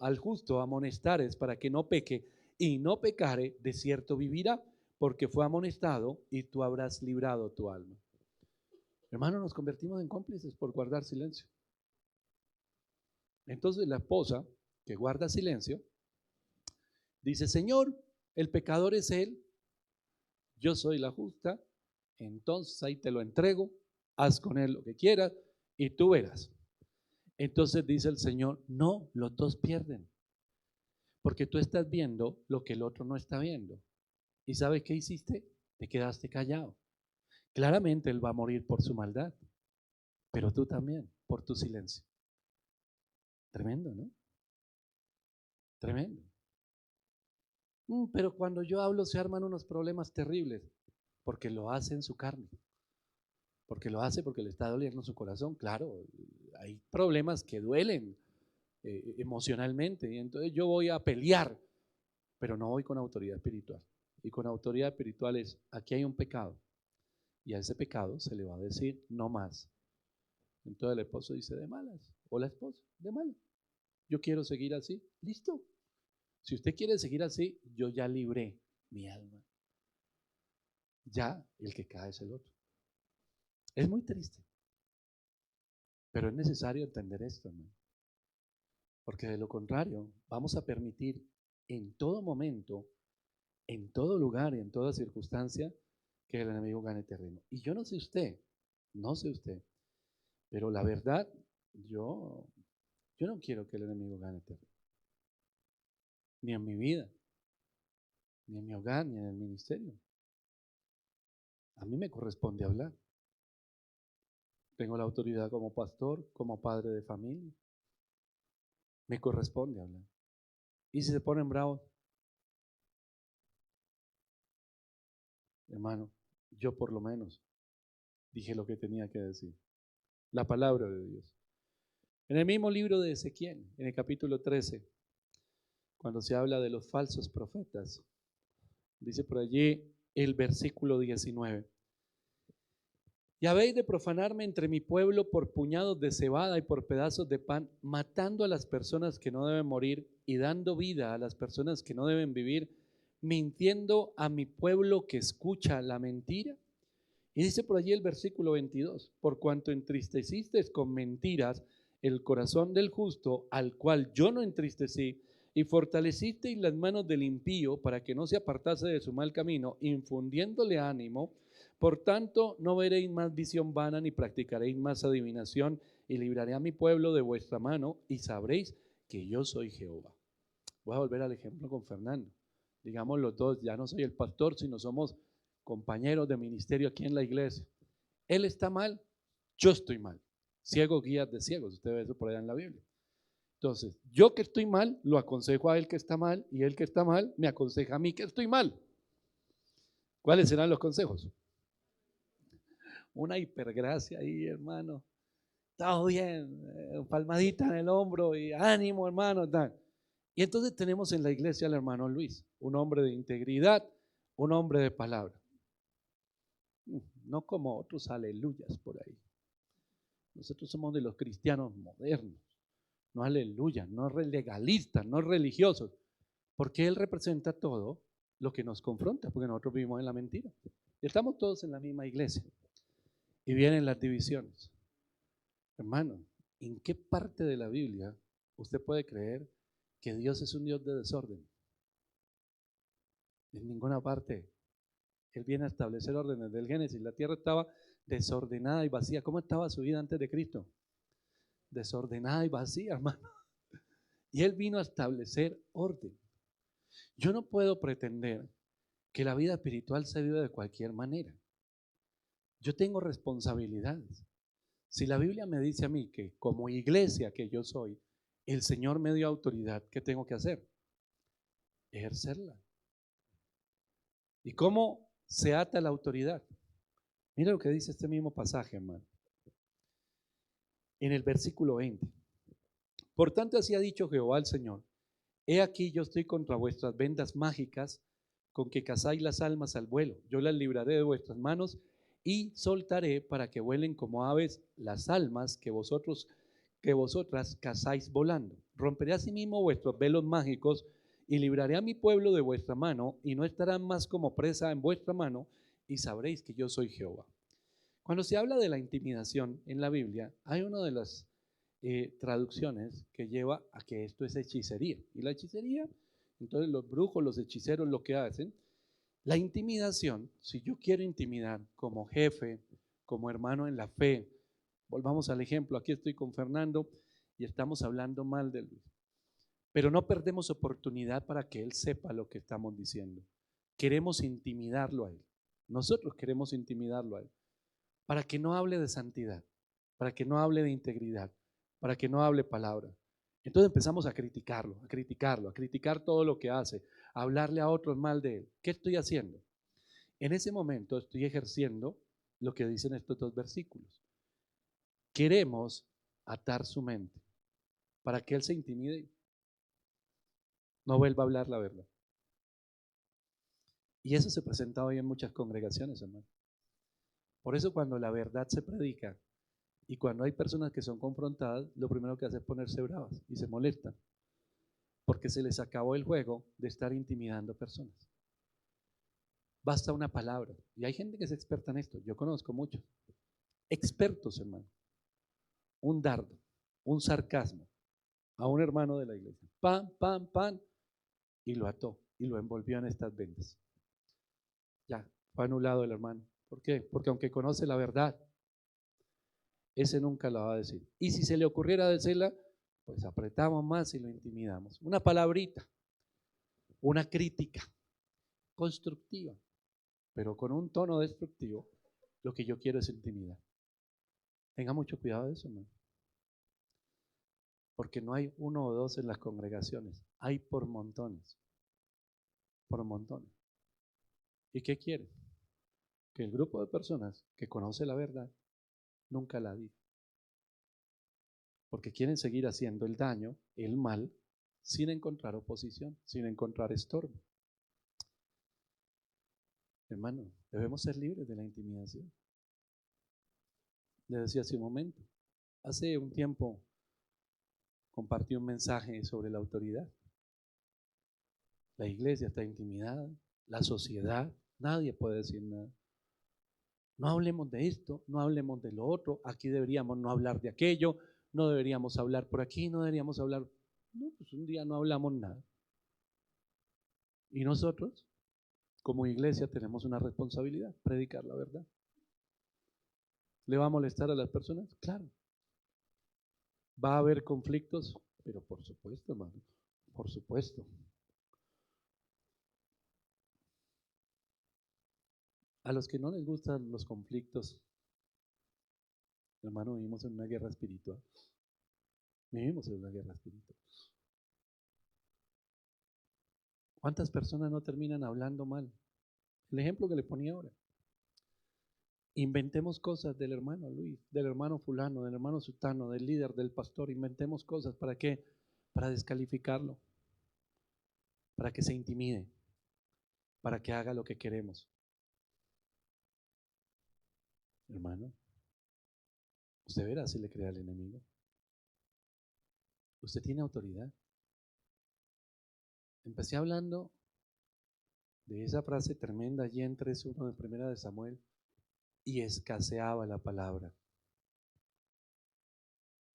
amonestares para que no peque y no pecare, de cierto vivirá, porque fue amonestado y tú habrás librado tu alma. Hermano, nos convertimos en cómplices por guardar silencio. Entonces la esposa que guarda silencio dice: Señor, el pecador es él, yo soy la justa, entonces ahí te lo entrego, haz con él lo que quieras y tú verás. Entonces dice el Señor: no, los dos pierden, porque tú estás viendo lo que el otro no está viendo. ¿Y sabes qué hiciste? Te quedaste callado. Claramente él va a morir por su maldad, pero tú también, por tu silencio. Tremendo, ¿no? Tremendo. Pero cuando yo hablo se arman unos problemas terribles, porque lo hace en su carne, porque lo hace porque le está doliendo su corazón. Claro, hay problemas que duelen emocionalmente, y entonces yo voy a pelear, pero no voy con autoridad espiritual. Y con autoridad espiritual es: aquí hay un pecado, y a ese pecado se le va a decir no más. Entonces el esposo dice: de malas, o la esposa, de malas. Yo quiero seguir así, listo. Si usted quiere seguir así, yo ya libré mi alma. Ya el que cae es el otro. Es muy triste, pero es necesario entender esto, ¿no? Porque de lo contrario, vamos a permitir en todo momento, en todo lugar y en toda circunstancia que el enemigo gane terreno. Y yo no sé usted, pero la verdad, yo no quiero que el enemigo gane terreno. Ni en mi vida, ni en mi hogar, ni en el ministerio. A mí me corresponde hablar. Tengo la autoridad como pastor, como padre de familia. Me corresponde hablar. Y si se ponen bravos, hermano, yo por lo menos dije lo que tenía que decir. La palabra de Dios. En el mismo libro de Ezequiel, en el capítulo 13, cuando se habla de los falsos profetas, dice por allí el versículo 19: y habéis de profanarme entre mi pueblo por puñados de cebada y por pedazos de pan, matando a las personas que no deben morir y dando vida a las personas que no deben vivir, mintiendo a mi pueblo que escucha la mentira. Y dice por allí el versículo 22: por cuanto entristeciste con mentiras el corazón del justo, al cual yo no entristecí, y fortalecisteis las manos del impío para que no se apartase de su mal camino, infundiéndole ánimo, por tanto no veréis más visión vana, ni practicaréis más adivinación, y libraré a mi pueblo de vuestra mano, y sabréis que yo soy Jehová. Voy a volver al ejemplo con Fernando. Digamos los dos, ya no soy el pastor, sino somos compañeros de ministerio aquí en la iglesia. Él está mal, yo estoy mal. Ciego guías de ciegos, usted ve eso por allá en la Biblia. Entonces, yo que estoy mal, lo aconsejo a él que está mal, y él que está mal, me aconseja a mí que estoy mal. ¿Cuáles serán los consejos? Una hipergracia ahí, hermano. Todo bien, palmadita en el hombro y ánimo, hermano. Tal. Y entonces tenemos en la iglesia al hermano Luis, un hombre de integridad, un hombre de palabra. No como otros aleluyas por ahí. Nosotros somos de los cristianos modernos, no aleluya, no legalistas, no religiosos, porque Él representa todo lo que nos confronta, porque nosotros vivimos en la mentira. Estamos todos en la misma iglesia y vienen las divisiones. Hermano, ¿en qué parte de la Biblia usted puede creer que Dios es un Dios de desorden? En ninguna parte. Él viene a establecer órdenes del Génesis. La tierra estaba desordenada y vacía. ¿Cómo estaba su vida antes de Cristo? Desordenada y vacía, hermano. Y Él vino a establecer orden. Yo no puedo pretender que la vida espiritual se vive de cualquier manera. Yo tengo responsabilidades. Si la Biblia me dice a mí que como iglesia que yo soy, el Señor me dio autoridad, ¿qué tengo que hacer? Ejercerla. ¿Y cómo se ata la autoridad? Mira lo que dice este mismo pasaje, hermano. En el versículo 20. Por tanto, así ha dicho Jehová el Señor: he aquí yo estoy contra vuestras vendas mágicas con que cazáis las almas al vuelo. Yo las libraré de vuestras manos y soltaré para que vuelen como aves las almas que vosotras cazáis volando. Romperé asimismo vuestros velos mágicos y libraré a mi pueblo de vuestra mano, y no estarán más como presa en vuestra mano, y sabréis que yo soy Jehová. Cuando se habla de la intimidación en la Biblia, hay una de las traducciones que lleva a que esto es hechicería. Y la hechicería, entonces los brujos, los hechiceros lo que hacen, la intimidación, si yo quiero intimidar como jefe, como hermano en la fe, volvamos al ejemplo, aquí estoy con Fernando y estamos hablando mal de Luis, pero no perdemos oportunidad para que él sepa lo que estamos diciendo. Queremos intimidarlo a él. Nosotros queremos intimidarlo a él para que no hable de santidad, para que no hable de integridad, para que no hable palabra. Entonces empezamos a criticarlo, a criticarlo, a criticar todo lo que hace, a hablarle a otros mal de él. ¿Qué estoy haciendo? En ese momento estoy ejerciendo lo que dicen estos dos versículos. Queremos atar su mente para que él se intimide, no vuelva a hablar la verdad. Y eso se presenta hoy en muchas congregaciones, hermano. Por eso cuando la verdad se predica y cuando hay personas que son confrontadas, lo primero que hace es ponerse bravas y se molestan, porque se les acabó el juego de estar intimidando personas. Basta una palabra. Y hay gente que es experta en esto. Yo conozco muchos. Expertos, hermano. Un dardo, un sarcasmo a un hermano de la iglesia. Pan, pan, pan. Y lo ató y lo envolvió en estas vendas. Ya, fue anulado el hermano. ¿Por qué? Porque aunque conoce la verdad, ese nunca la va a decir. Y si se le ocurriera decirla, pues apretamos más y lo intimidamos. Una palabrita, una crítica constructiva, pero con un tono destructivo, lo que yo quiero es intimidar. Tenga mucho cuidado de eso, hermano. Porque no hay uno o dos en las congregaciones, hay por montones, por montones. ¿Y qué quieren? Que el grupo de personas que conoce la verdad nunca la diga. Porque quieren seguir haciendo el daño, el mal, sin encontrar oposición, sin encontrar estorbo. Hermano, debemos ser libres de la intimidación. Le decía hace un momento, hace un tiempo compartí un mensaje sobre la autoridad. La iglesia está intimidada, la sociedad, nadie puede decir nada. No hablemos de esto, no hablemos de lo otro, aquí deberíamos no hablar de aquello, no deberíamos hablar por aquí, no deberíamos hablar. No, pues un día no hablamos nada. Y nosotros, como iglesia, tenemos una responsabilidad, predicar la verdad. ¿Le va a molestar a las personas? Claro. ¿Va a haber conflictos? Pero por supuesto, hermano, por supuesto. A los que no les gustan los conflictos, Hermano, vivimos en una guerra espiritual. Vivimos en una guerra espiritual. ¿Cuántas personas no terminan hablando mal? El ejemplo que le ponía ahora. Inventemos cosas del hermano Luis, del hermano fulano, del hermano sutano, del líder, del pastor. Inventemos cosas. ¿Para qué? Para descalificarlo. Para que se intimide. Para que haga lo que queremos. Hermano, usted verá si le crea al enemigo. Usted tiene autoridad. Empecé hablando de esa frase tremenda allí en 3:1 de Primera de Samuel, y escaseaba la palabra.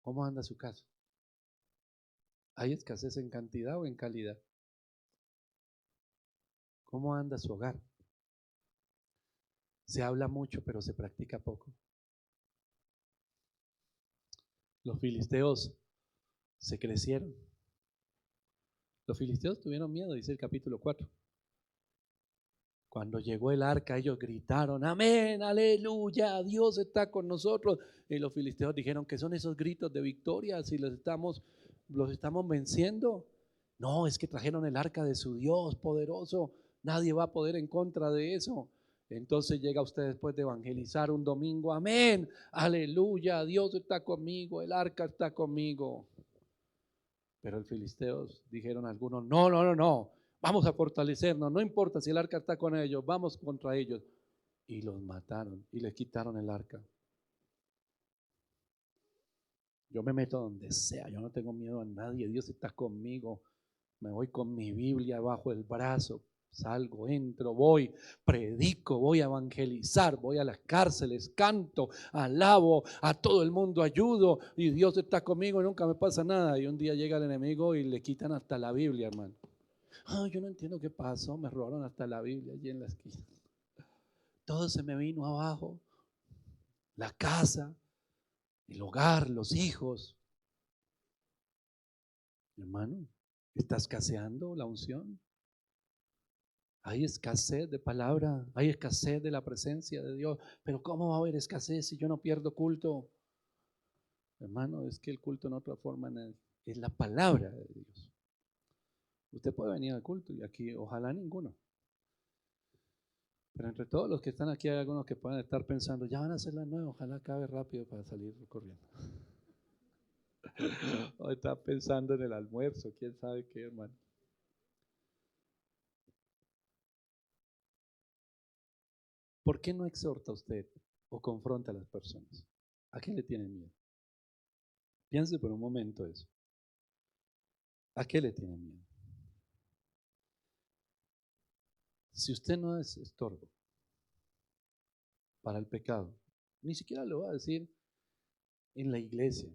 ¿Cómo anda su casa? ¿Hay escasez en cantidad o en calidad? ¿Cómo anda su hogar? Se habla mucho, pero se practica poco. Los filisteos se crecieron. Los filisteos tuvieron miedo, dice el capítulo 4. Cuando llegó el arca, ellos gritaron, amén, aleluya, Dios está con nosotros. Y los filisteos dijeron, ¿qué son esos gritos de victoria si los estamos venciendo? No, es que trajeron el arca de su Dios poderoso. Nadie va a poder en contra de eso. Entonces llega usted después de evangelizar un domingo, amén, aleluya, Dios está conmigo, el arca está conmigo. Pero los filisteos dijeron algunos, no, no, no, no, vamos a fortalecernos, no importa si el arca está con ellos, vamos contra ellos. Y los mataron y les quitaron el arca. Yo me meto donde sea, yo no tengo miedo a nadie, Dios está conmigo. Me voy con mi Biblia bajo el brazo, salgo, entro, voy, predico, voy a evangelizar, voy a las cárceles, canto, alabo, a todo el mundo ayudo y Dios está conmigo y nunca me pasa nada. Y un día llega el enemigo y le quitan hasta la Biblia, hermano. Yo no entiendo qué pasó, me robaron hasta la Biblia allí en la esquina. Todo se me vino abajo, la casa, el hogar, los hijos. Hermano, ¿está escaseando la unción? Hay escasez de palabra, hay escasez de la presencia de Dios. Pero ¿cómo va a haber escasez si yo no pierdo culto? Hermano, es que el culto no transforma en es la palabra de Dios. Usted puede venir al culto y aquí ojalá ninguno. Pero entre todos los que están aquí hay algunos que pueden estar pensando, ya van a hacer la nueva, ojalá acabe rápido para salir corriendo. O está pensando en el almuerzo, quién sabe qué, hermano. ¿Por qué no exhorta usted o confronta a las personas? ¿A qué le tiene miedo? Piense por un momento eso. ¿A qué le tiene miedo? Si usted no es estorbo para el pecado, ni siquiera lo va a decir en la iglesia.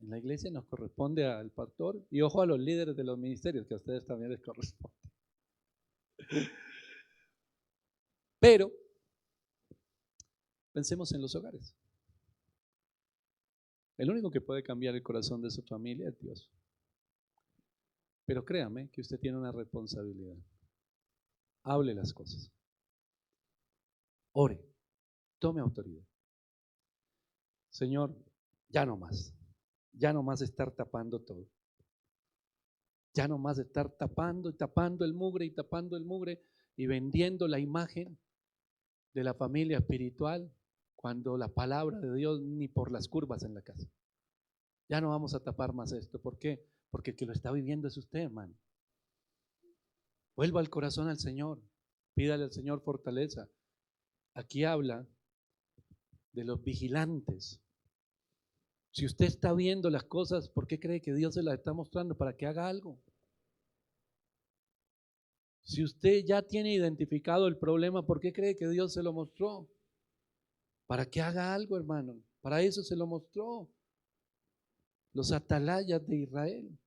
En la iglesia nos corresponde al pastor y ojo a los líderes de los ministerios, que a ustedes también les corresponde. Pero pensemos en los hogares. El único que puede cambiar el corazón de su familia es Dios. Pero créame que usted tiene una responsabilidad. Hable las cosas. Ore. Tome autoridad. Señor, ya no más. Ya no más estar tapando todo. Ya no más estar tapando y tapando el mugre y tapando el mugre y vendiendo la imagen de la familia espiritual cuando la palabra de Dios ni por las curvas en la casa. Ya no vamos a tapar más esto. ¿Por qué? Porque el que lo está viviendo es usted, hermano. Vuelva el corazón al Señor. Pídale al Señor fortaleza. Aquí habla de los vigilantes. Si usted está viendo las cosas, ¿por qué cree que Dios se las está mostrando? Para que haga algo. Si usted ya tiene identificado el problema, ¿por qué cree que Dios se lo mostró? Para que haga algo, hermano. Para eso se lo mostró. Los atalayas de Israel.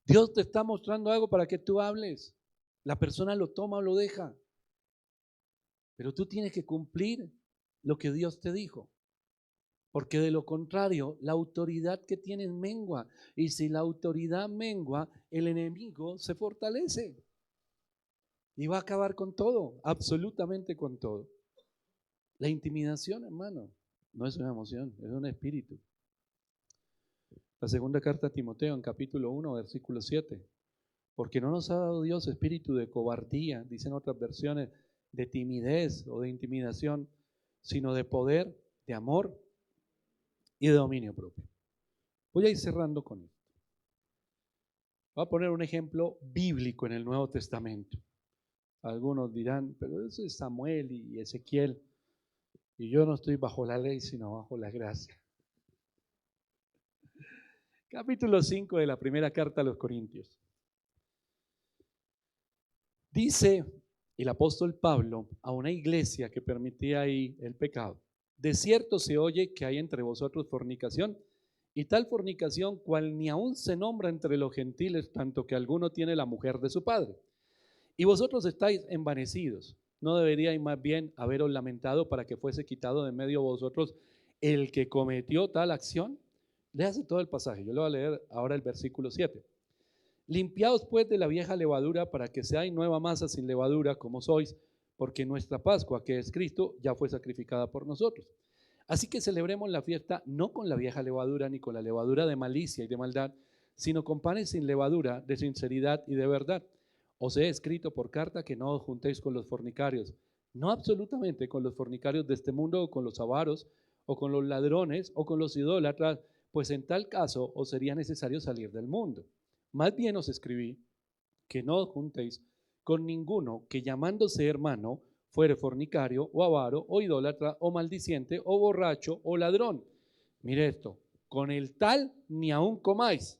Dios te está mostrando algo para que tú hables. La persona lo toma o lo deja. Pero tú tienes que cumplir lo que Dios te dijo. Porque de lo contrario, la autoridad que tienes mengua. Y si la autoridad mengua, el enemigo se fortalece. Y va a acabar con todo, absolutamente con todo. La intimidación, hermano. No es una emoción, es un espíritu. La segunda carta a Timoteo en capítulo 1, versículo 7. Porque no nos ha dado Dios espíritu de cobardía, dicen otras versiones, de timidez o de intimidación, sino de poder, de amor y de dominio propio. Voy a ir cerrando con esto. Voy a poner un ejemplo bíblico en el Nuevo Testamento. Algunos dirán, pero eso es Samuel y Ezequiel, y yo no estoy bajo la ley, sino bajo la gracia. Capítulo 5 de la primera carta a los Corintios. Dice el apóstol Pablo a una iglesia que permitía ahí el pecado: de cierto se oye que hay entre vosotros fornicación, y tal fornicación cual ni aún se nombra entre los gentiles, tanto que alguno tiene la mujer de su padre. Y vosotros estáis envanecidos. ¿No deberíais más bien haberos lamentado para que fuese quitado de medio de vosotros el que cometió tal acción? Léase todo el pasaje. Yo le voy a leer ahora el versículo 7. Limpiaos pues de la vieja levadura para que seáis nueva masa sin levadura como sois, porque nuestra Pascua, que es Cristo, ya fue sacrificada por nosotros. Así que celebremos la fiesta no con la vieja levadura ni con la levadura de malicia y de maldad, sino con panes sin levadura, de sinceridad y de verdad. Os he escrito por carta que no os juntéis con los fornicarios, no absolutamente con los fornicarios de este mundo, o con los avaros, o con los ladrones, o con los idólatras, pues en tal caso os sería necesario salir del mundo. Más bien os escribí que no os juntéis con ninguno que, llamándose hermano, fuere fornicario o avaro o idólatra o maldiciente o borracho o ladrón. Mire esto: con el tal ni aun comáis.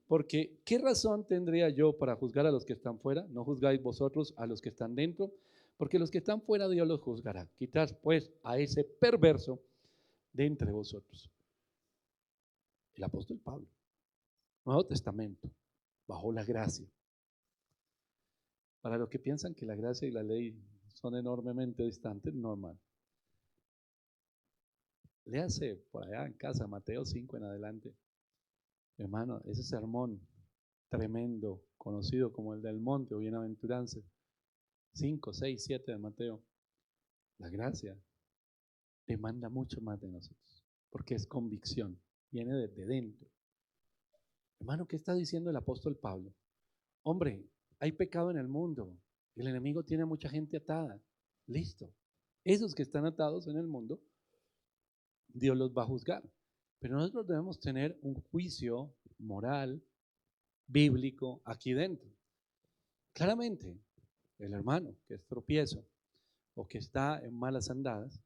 Porque ¿qué razón tendría yo para juzgar a los que están fuera? ¿No juzgáis vosotros a los que están dentro? Porque los que están fuera Dios los juzgará. Quitad pues a ese perverso de entre vosotros. El apóstol Pablo, Nuevo Testamento, bajo la gracia. Para los que piensan que la gracia y la ley son enormemente distantes, no, hermano. Léase por allá en casa, Mateo 5 en adelante. Hermano, ese sermón tremendo, conocido como el del monte o bienaventuranzas, 5, 6, 7 de Mateo. La gracia demanda mucho más de nosotros, porque es convicción, viene desde dentro. Hermano, ¿qué está diciendo el apóstol Pablo? Hombre, hay pecado en el mundo, el enemigo tiene mucha gente atada. Listo. Esos que están atados en el mundo, Dios los va a juzgar. Pero nosotros debemos tener un juicio moral, bíblico, aquí dentro. Claramente, el hermano que es tropiezo o que está en malas andadas,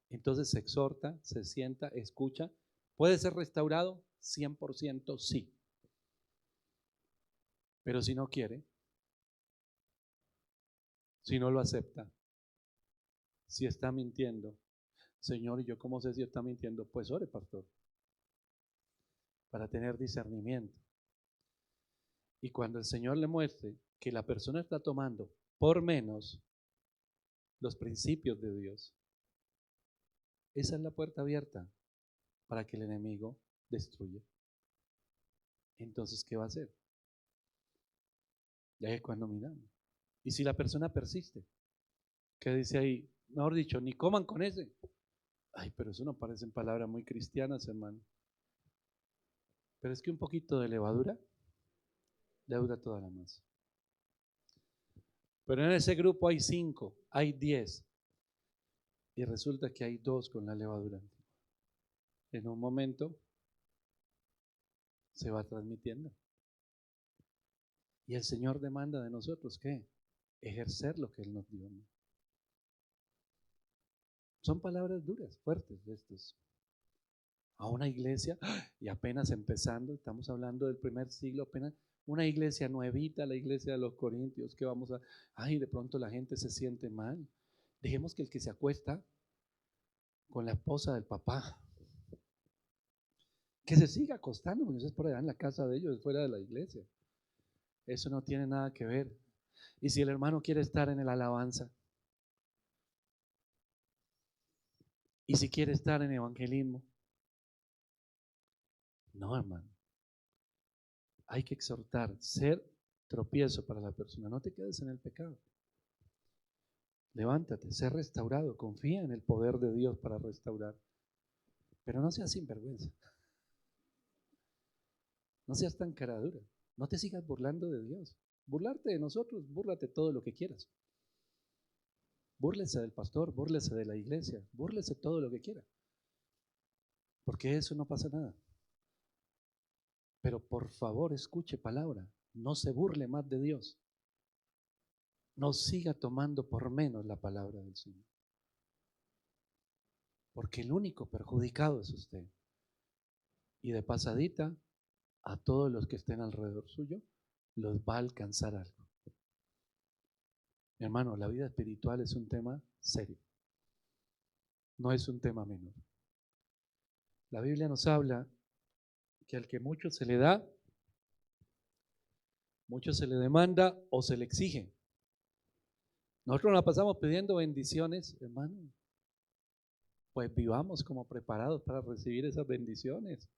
entonces se exhorta, se sienta, escucha. ¿Puede ser restaurado? 100% sí. Pero si no quiere, si no lo acepta, si está mintiendo, Señor, ¿y yo cómo sé si está mintiendo? Pues ore, pastor, para tener discernimiento. Y cuando el Señor le muestre que la persona está tomando por menos los principios de Dios, esa es la puerta abierta para que el enemigo destruya. Entonces, ¿qué va a hacer? Ya es cuando miramos. Y si la persona persiste, ¿qué dice ahí? Mejor dicho, ni coman con ese. Ay, pero eso no parecen palabras muy cristianas, hermano. Pero es que un poquito de levadura leuda toda la masa. Pero en ese grupo hay 5, hay 10. Y resulta que hay 2 con la levadura. En un momento se va transmitiendo. Y el Señor demanda de nosotros, ¿qué? Ejercer lo que Él nos dio. Son palabras duras, fuertes de estos. A una iglesia, y apenas empezando, estamos hablando del primer siglo, apenas una iglesia nuevita, la iglesia de los Corintios, que vamos a, ay, de pronto la gente se siente mal. Dejemos que el que se acuesta con la esposa del papá, que se siga acostando, porque eso es por allá en la casa de ellos, fuera de la iglesia. Eso no tiene nada que ver. Y si el hermano quiere estar en el alabanza, y si quiere estar en evangelismo, no, hermano. Hay que exhortar, ser tropiezo para la persona. No te quedes en el pecado. Levántate, sé restaurado, confía en el poder de Dios para restaurar. Pero no seas sinvergüenza. No seas tan cara dura. No te sigas burlando de Dios. Burlarte de nosotros, búrlate todo lo que quieras. Búrlese del pastor, búrlese de la iglesia, búrlese todo lo que quiera. Porque eso no pasa nada. Pero por favor escuche palabra. No se burle más de Dios. No siga tomando por menos la palabra del Señor. Porque el único perjudicado es usted. Y de pasadita, a todos los que estén alrededor suyo, los va a alcanzar algo. Mi hermano, la vida espiritual es un tema serio. No es un tema menor. La Biblia nos habla que al que mucho se le da, mucho se le demanda o se le exige. Nosotros nos pasamos pidiendo bendiciones, hermano. Pues vivamos como preparados para recibir esas bendiciones.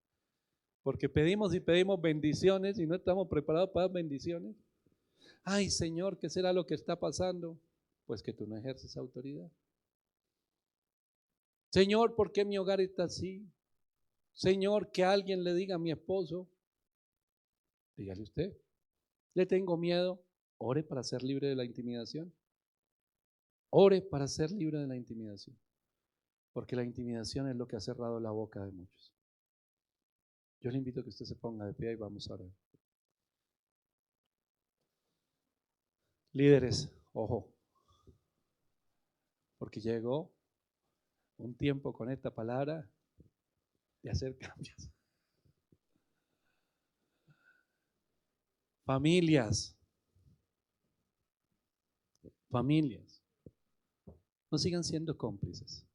Porque pedimos y pedimos bendiciones y no estamos preparados para bendiciones. Ay, Señor, ¿qué será lo que está pasando? Pues que tú no ejerces autoridad. Señor, ¿por qué mi hogar está así? Señor, que alguien le diga a mi esposo. Dígale usted. Le tengo miedo. Ore para ser libre de la intimidación. Ore para ser libre de la intimidación. Porque la intimidación es lo que ha cerrado la boca de muchos. Yo le invito a que usted se ponga de pie y vamos a orar. Líderes, ojo, porque llegó un tiempo con esta palabra de hacer cambios. Familias, no sigan siendo cómplices.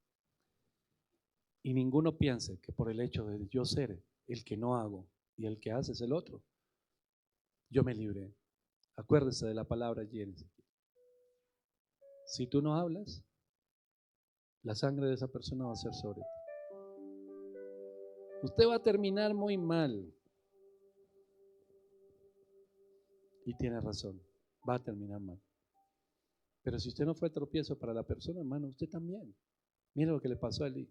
Y ninguno piense que por el hecho de yo ser el que no hago y el que hace es el otro, yo me libré. Acuérdese de la palabra allí en Ezequiel. Si tú no hablas, la sangre de esa persona va a ser sobre ti. Usted va a terminar muy mal. Y tiene razón, va a terminar mal. Pero si usted no fue tropiezo para la persona, hermano, usted también. Mire lo que le pasó a Elí.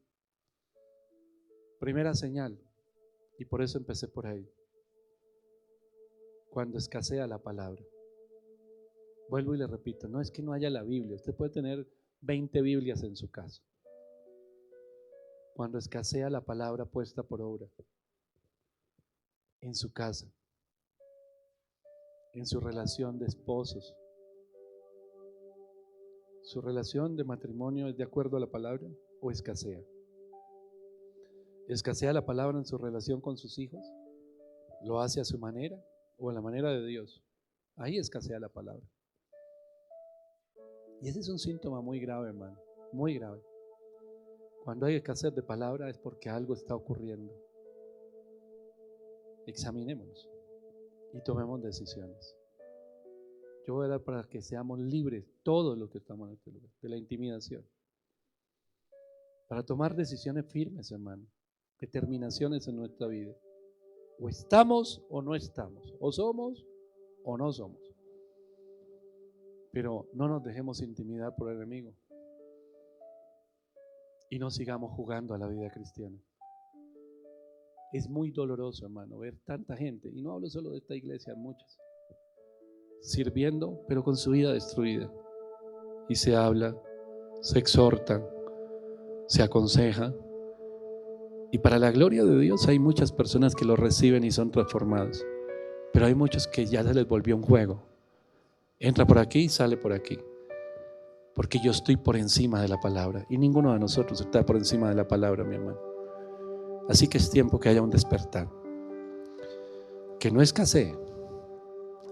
Primera señal, y por eso empecé por ahí. Cuando escasea la palabra. Vuelvo y le repito, no es que no haya la Biblia, usted puede tener 20 Biblias en su casa. Cuando escasea la palabra puesta por obra, en su casa, en su relación de esposos, ¿su relación de matrimonio es de acuerdo a la palabra o escasea? ¿Escasea la palabra en su relación con sus hijos? ¿Lo hace a su manera o a la manera de Dios? Ahí escasea la palabra. Y ese es un síntoma muy grave, hermano, muy grave. Cuando hay escasez de palabra es porque algo está ocurriendo. Examinémonos y tomemos decisiones. Yo voy a dar para que seamos libres, todos los que estamos en este lugar, de la intimidación. Para tomar decisiones firmes, hermano, determinaciones en nuestra vida. O estamos o no estamos, o somos o no somos. Pero no nos dejemos intimidar por el enemigo. Y no sigamos jugando a la vida cristiana. Es muy doloroso, hermano, ver tanta gente, y no hablo solo de esta iglesia, muchas, sirviendo, pero con su vida destruida. Y se habla, se exhorta, se aconseja. Y para la gloria de Dios hay muchas personas que lo reciben y son transformadas. Pero hay muchos que ya se les volvió un juego. Entra por aquí y sale por aquí. Porque yo estoy por encima de la palabra. Y ninguno de nosotros está por encima de la palabra, mi hermano. Así que es tiempo que haya un despertar. Que no escasee,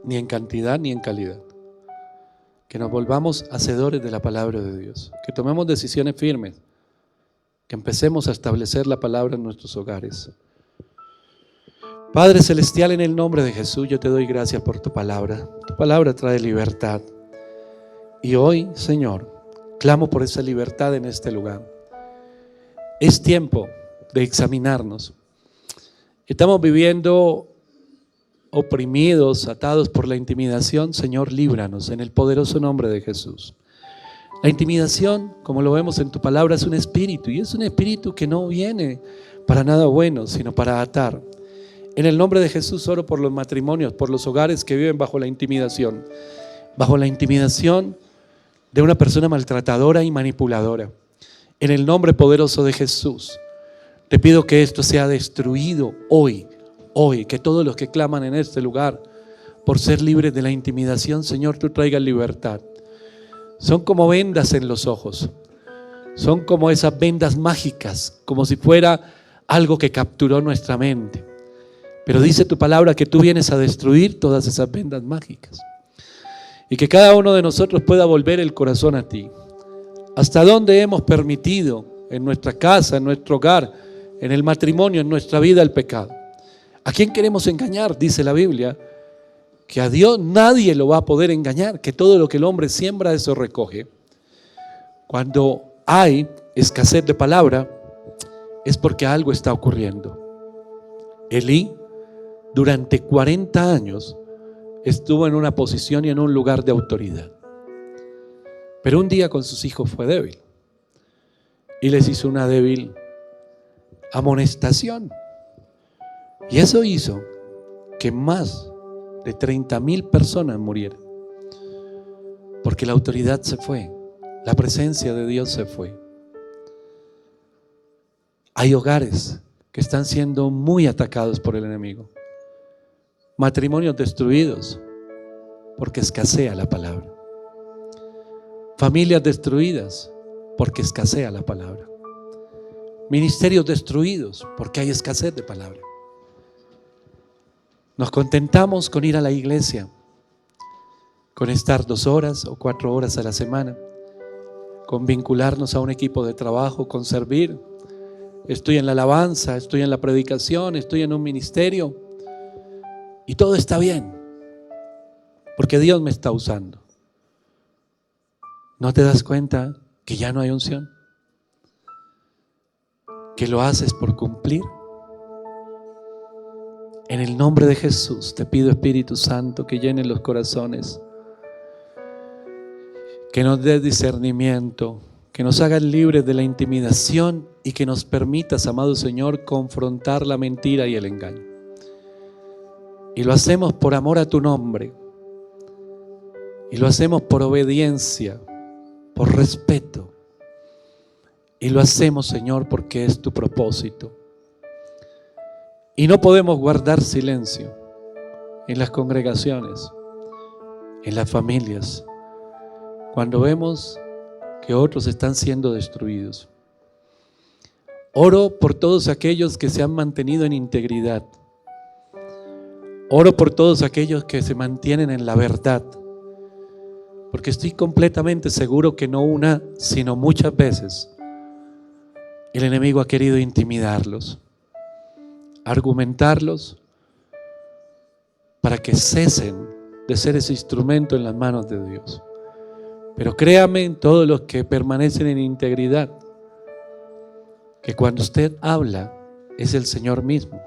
ni en cantidad ni en calidad. Que nos volvamos hacedores de la palabra de Dios. Que tomemos decisiones firmes. Que empecemos a establecer la palabra en nuestros hogares. Padre Celestial, en el nombre de Jesús, yo te doy gracias por tu palabra. Tu palabra trae libertad. Y hoy, Señor, clamo por esa libertad en este lugar. Es tiempo de examinarnos. Estamos viviendo oprimidos, atados por la intimidación. Señor, líbranos en el poderoso nombre de Jesús. La intimidación, como lo vemos en tu palabra, es un espíritu, y es un espíritu que no viene para nada bueno, sino para atar. En el nombre de Jesús oro por los matrimonios, por los hogares que viven bajo la intimidación de una persona maltratadora y manipuladora. En el nombre poderoso de Jesús, te pido que esto sea destruido hoy, que todos los que claman en este lugar por ser libres de la intimidación, Señor, tú traigas libertad. Son como vendas en los ojos, son como esas vendas mágicas, como si fuera algo que capturó nuestra mente. Pero dice tu palabra que tú vienes a destruir todas esas vendas mágicas. Y que cada uno de nosotros pueda volver el corazón a ti. ¿Hasta dónde hemos permitido en nuestra casa, en nuestro hogar, en el matrimonio, en nuestra vida el pecado? ¿A quién queremos engañar? Dice la Biblia que a Dios nadie lo va a poder engañar, que todo lo que el hombre siembra, eso recoge. Cuando hay escasez de palabra, es porque algo está ocurriendo. Elí, durante 40 años, estuvo en una posición y en un lugar de autoridad. Pero un día con sus hijos fue débil y les hizo una débil amonestación. Y eso hizo que más de 30,000 personas murieran. Porque la autoridad se fue, la presencia de Dios se fue. Hay hogares que están siendo muy atacados por el enemigo. Matrimonios destruidos porque escasea la palabra. Familias destruidas porque escasea la palabra. Ministerios destruidos porque hay escasez de palabra. Nos contentamos con ir a la iglesia, con estar 2 horas o 4 horas a la semana, con vincularnos a un equipo de trabajo, con servir. Estoy en la alabanza, estoy en la predicación, estoy en un ministerio y todo está bien, porque Dios me está usando. ¿No te das cuenta que ya no hay unción? ¿Que lo haces por cumplir? En el nombre de Jesús te pido, Espíritu Santo, que llene los corazones, que nos dé discernimiento, que nos hagas libres de la intimidación y que nos permitas, amado Señor, confrontar la mentira y el engaño. Y lo hacemos por amor a tu nombre, y lo hacemos por obediencia, por respeto, y lo hacemos, Señor, porque es tu propósito. Y no podemos guardar silencio en las congregaciones, en las familias, cuando vemos que otros están siendo destruidos. Oro por todos aquellos que se han mantenido en integridad. Oro por todos aquellos que se mantienen en la verdad, porque estoy completamente seguro que no una, sino muchas veces el enemigo ha querido intimidarlos, argumentarlos para que cesen de ser ese instrumento en las manos de Dios. Pero créame, en todos los que permanecen en integridad, que cuando usted habla es el Señor mismo.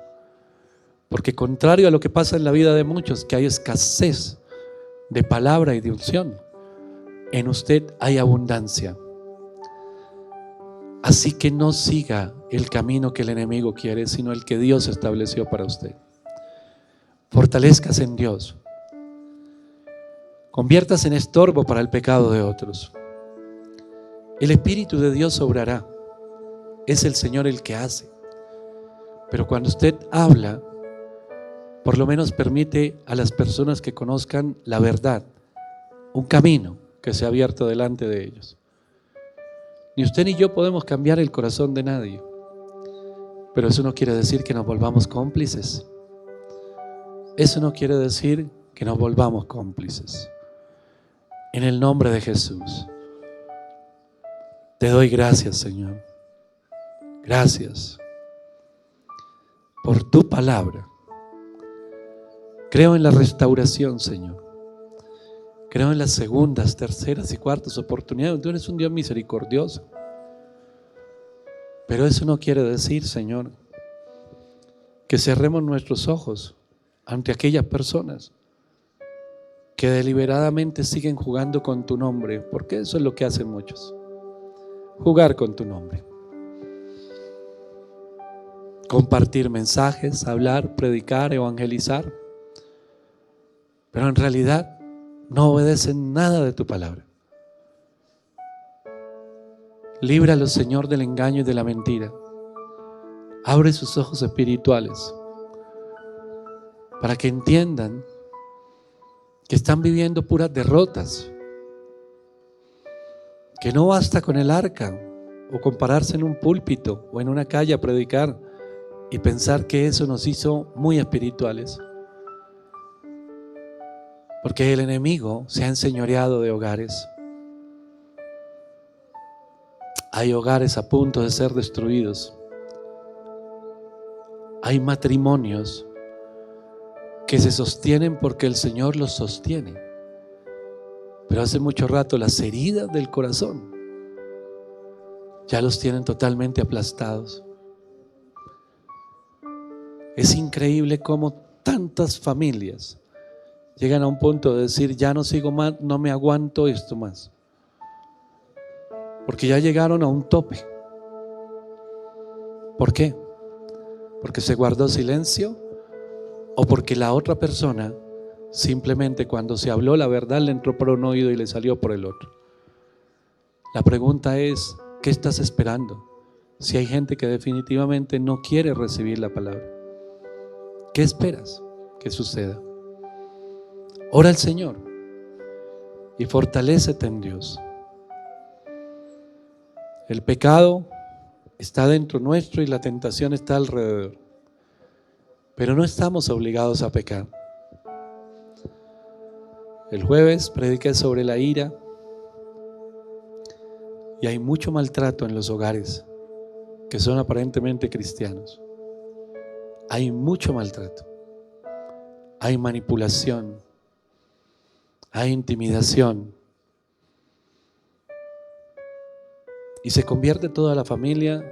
Porque contrario a lo que pasa en la vida de muchos, que hay escasez de palabra y de unción, en usted hay abundancia. Así que no siga el camino que el enemigo quiere, sino el que Dios estableció para usted. Fortalezcase en Dios. Conviértase en estorbo para el pecado de otros. El Espíritu de Dios obrará. Es el Señor el que hace. Pero cuando usted habla, por lo menos permite a las personas que conozcan la verdad, un camino que se ha abierto delante de ellos. Ni usted ni yo podemos cambiar el corazón de nadie, pero eso no quiere decir que nos volvamos cómplices. Eso no quiere decir que nos volvamos cómplices. En el nombre de Jesús, te doy gracias, Señor. Gracias por tu palabra. Creo en la restauración, Señor. Creo en las segundas, terceras y cuartas oportunidades. Tú eres un Dios misericordioso. Pero eso no quiere decir, Señor, que cerremos nuestros ojos ante aquellas personas que deliberadamente siguen jugando con tu nombre, porque eso es lo que hacen muchos. Jugar con tu nombre. compartir mensajes, hablar, predicar, evangelizar, pero en realidad no obedecen nada de tu palabra. Líbralos, Señor, del engaño y de la mentira. Abre sus ojos espirituales para que entiendan que están viviendo puras derrotas, que no basta con el arca o con pararse en un púlpito o en una calle a predicar y pensar que eso nos hizo muy espirituales, porque el enemigo se ha enseñoreado de hogares. Hay hogares a punto de ser destruidos. Hay matrimonios que se sostienen porque el Señor los sostiene, pero hace mucho rato las heridas del corazón ya los tienen totalmente aplastados. Es increíble cómo tantas familias llegan a un punto de decir: ya no sigo más, no me aguanto esto más, porque ya llegaron a un tope. ¿Por qué? ¿Porque se guardó silencio? ¿O porque la otra persona simplemente, cuando se habló la verdad, le entró por un oído y le salió por el otro? La pregunta es: ¿qué estás esperando? Si hay gente que definitivamente no quiere recibir la palabra, ¿qué esperas que suceda? Ora al Señor y fortalécete en Dios. El pecado está dentro nuestro y la tentación está alrededor, pero no estamos obligados a pecar. El jueves prediqué sobre la ira y hay mucho maltrato en los hogares que son aparentemente cristianos. Hay mucho maltrato, hay manipulación, hay intimidación, y se convierte toda la familia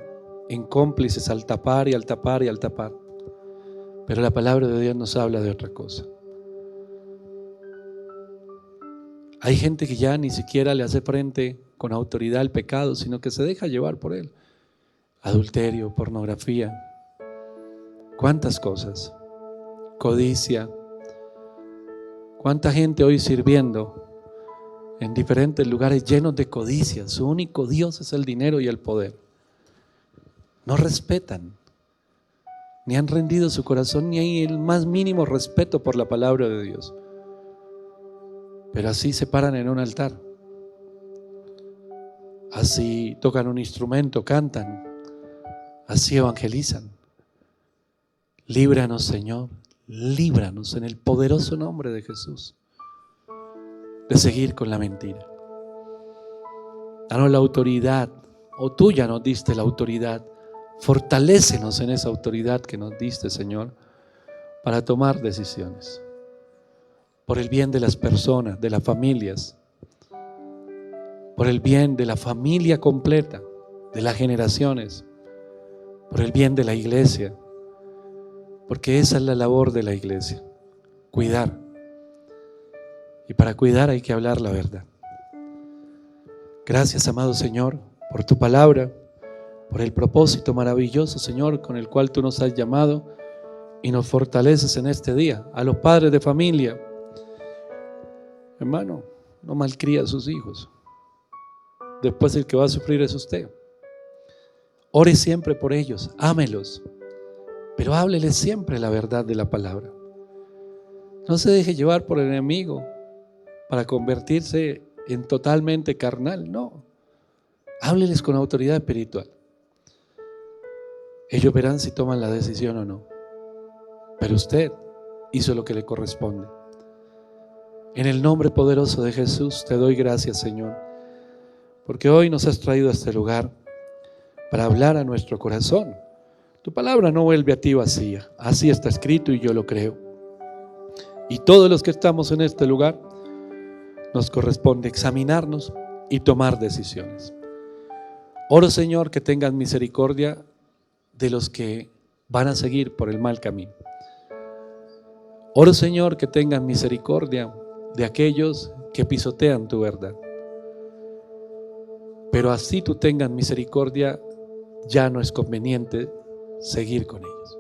en cómplices al tapar y al tapar y al tapar. Pero la palabra de Dios nos habla de otra cosa. Hay gente que ya ni siquiera le hace frente con autoridad al pecado, sino que se deja llevar por él. Adulterio, pornografía, cuántas cosas, codicia. Cuánta gente hoy sirviendo en diferentes lugares llenos de codicia. Su único Dios es el dinero y el poder. No respetan, ni han rendido su corazón, ni hay el más mínimo respeto por la palabra de Dios. Pero así se paran en un altar, así tocan un instrumento, cantan, así evangelizan. Líbranos, Señor, líbranos en el poderoso nombre de Jesús de seguir con la mentira. Danos la autoridad, o tú ya nos diste la autoridad. Fortalécenos en esa autoridad que nos diste, Señor, para tomar decisiones por el bien de las personas, de las familias, por el bien de la familia completa, de las generaciones, por el bien de la iglesia, porque esa es la labor de la iglesia, cuidar. Y para cuidar hay que hablar la verdad. Gracias, amado Señor, por tu palabra, por el propósito maravilloso, Señor, con el cual tú nos has llamado y nos fortaleces en este día. A los padres de familia, hermano, no malcría a sus hijos. Después el que va a sufrir es usted. Ore siempre por ellos, ámelos, pero hábleles siempre la verdad de la palabra. No se deje llevar por el enemigo para convertirse en totalmente carnal, no. Hábleles con autoridad espiritual. Ellos verán si toman la decisión o no. Pero usted hizo lo que le corresponde. En el nombre poderoso de Jesús te doy gracias, Señor, porque hoy nos has traído a este lugar para hablar a nuestro corazón. Tu palabra no vuelve a ti vacía. Así está escrito y yo lo creo. Y todos los que estamos en este lugar nos corresponde examinarnos y tomar decisiones. Oro, Señor, que tengas misericordia de los que van a seguir por el mal camino. Oro, Señor, que tengas misericordia de aquellos que pisotean tu verdad. Pero así tú tengas misericordia, ya no es conveniente seguir con ellos.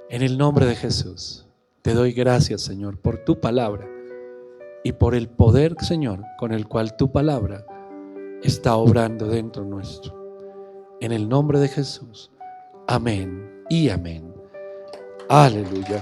En el nombre de Jesús, te doy gracias, Señor, por tu palabra y por el poder, Señor, con el cual tu palabra está obrando dentro nuestro. En el nombre de Jesús. Amén y amén. Aleluya.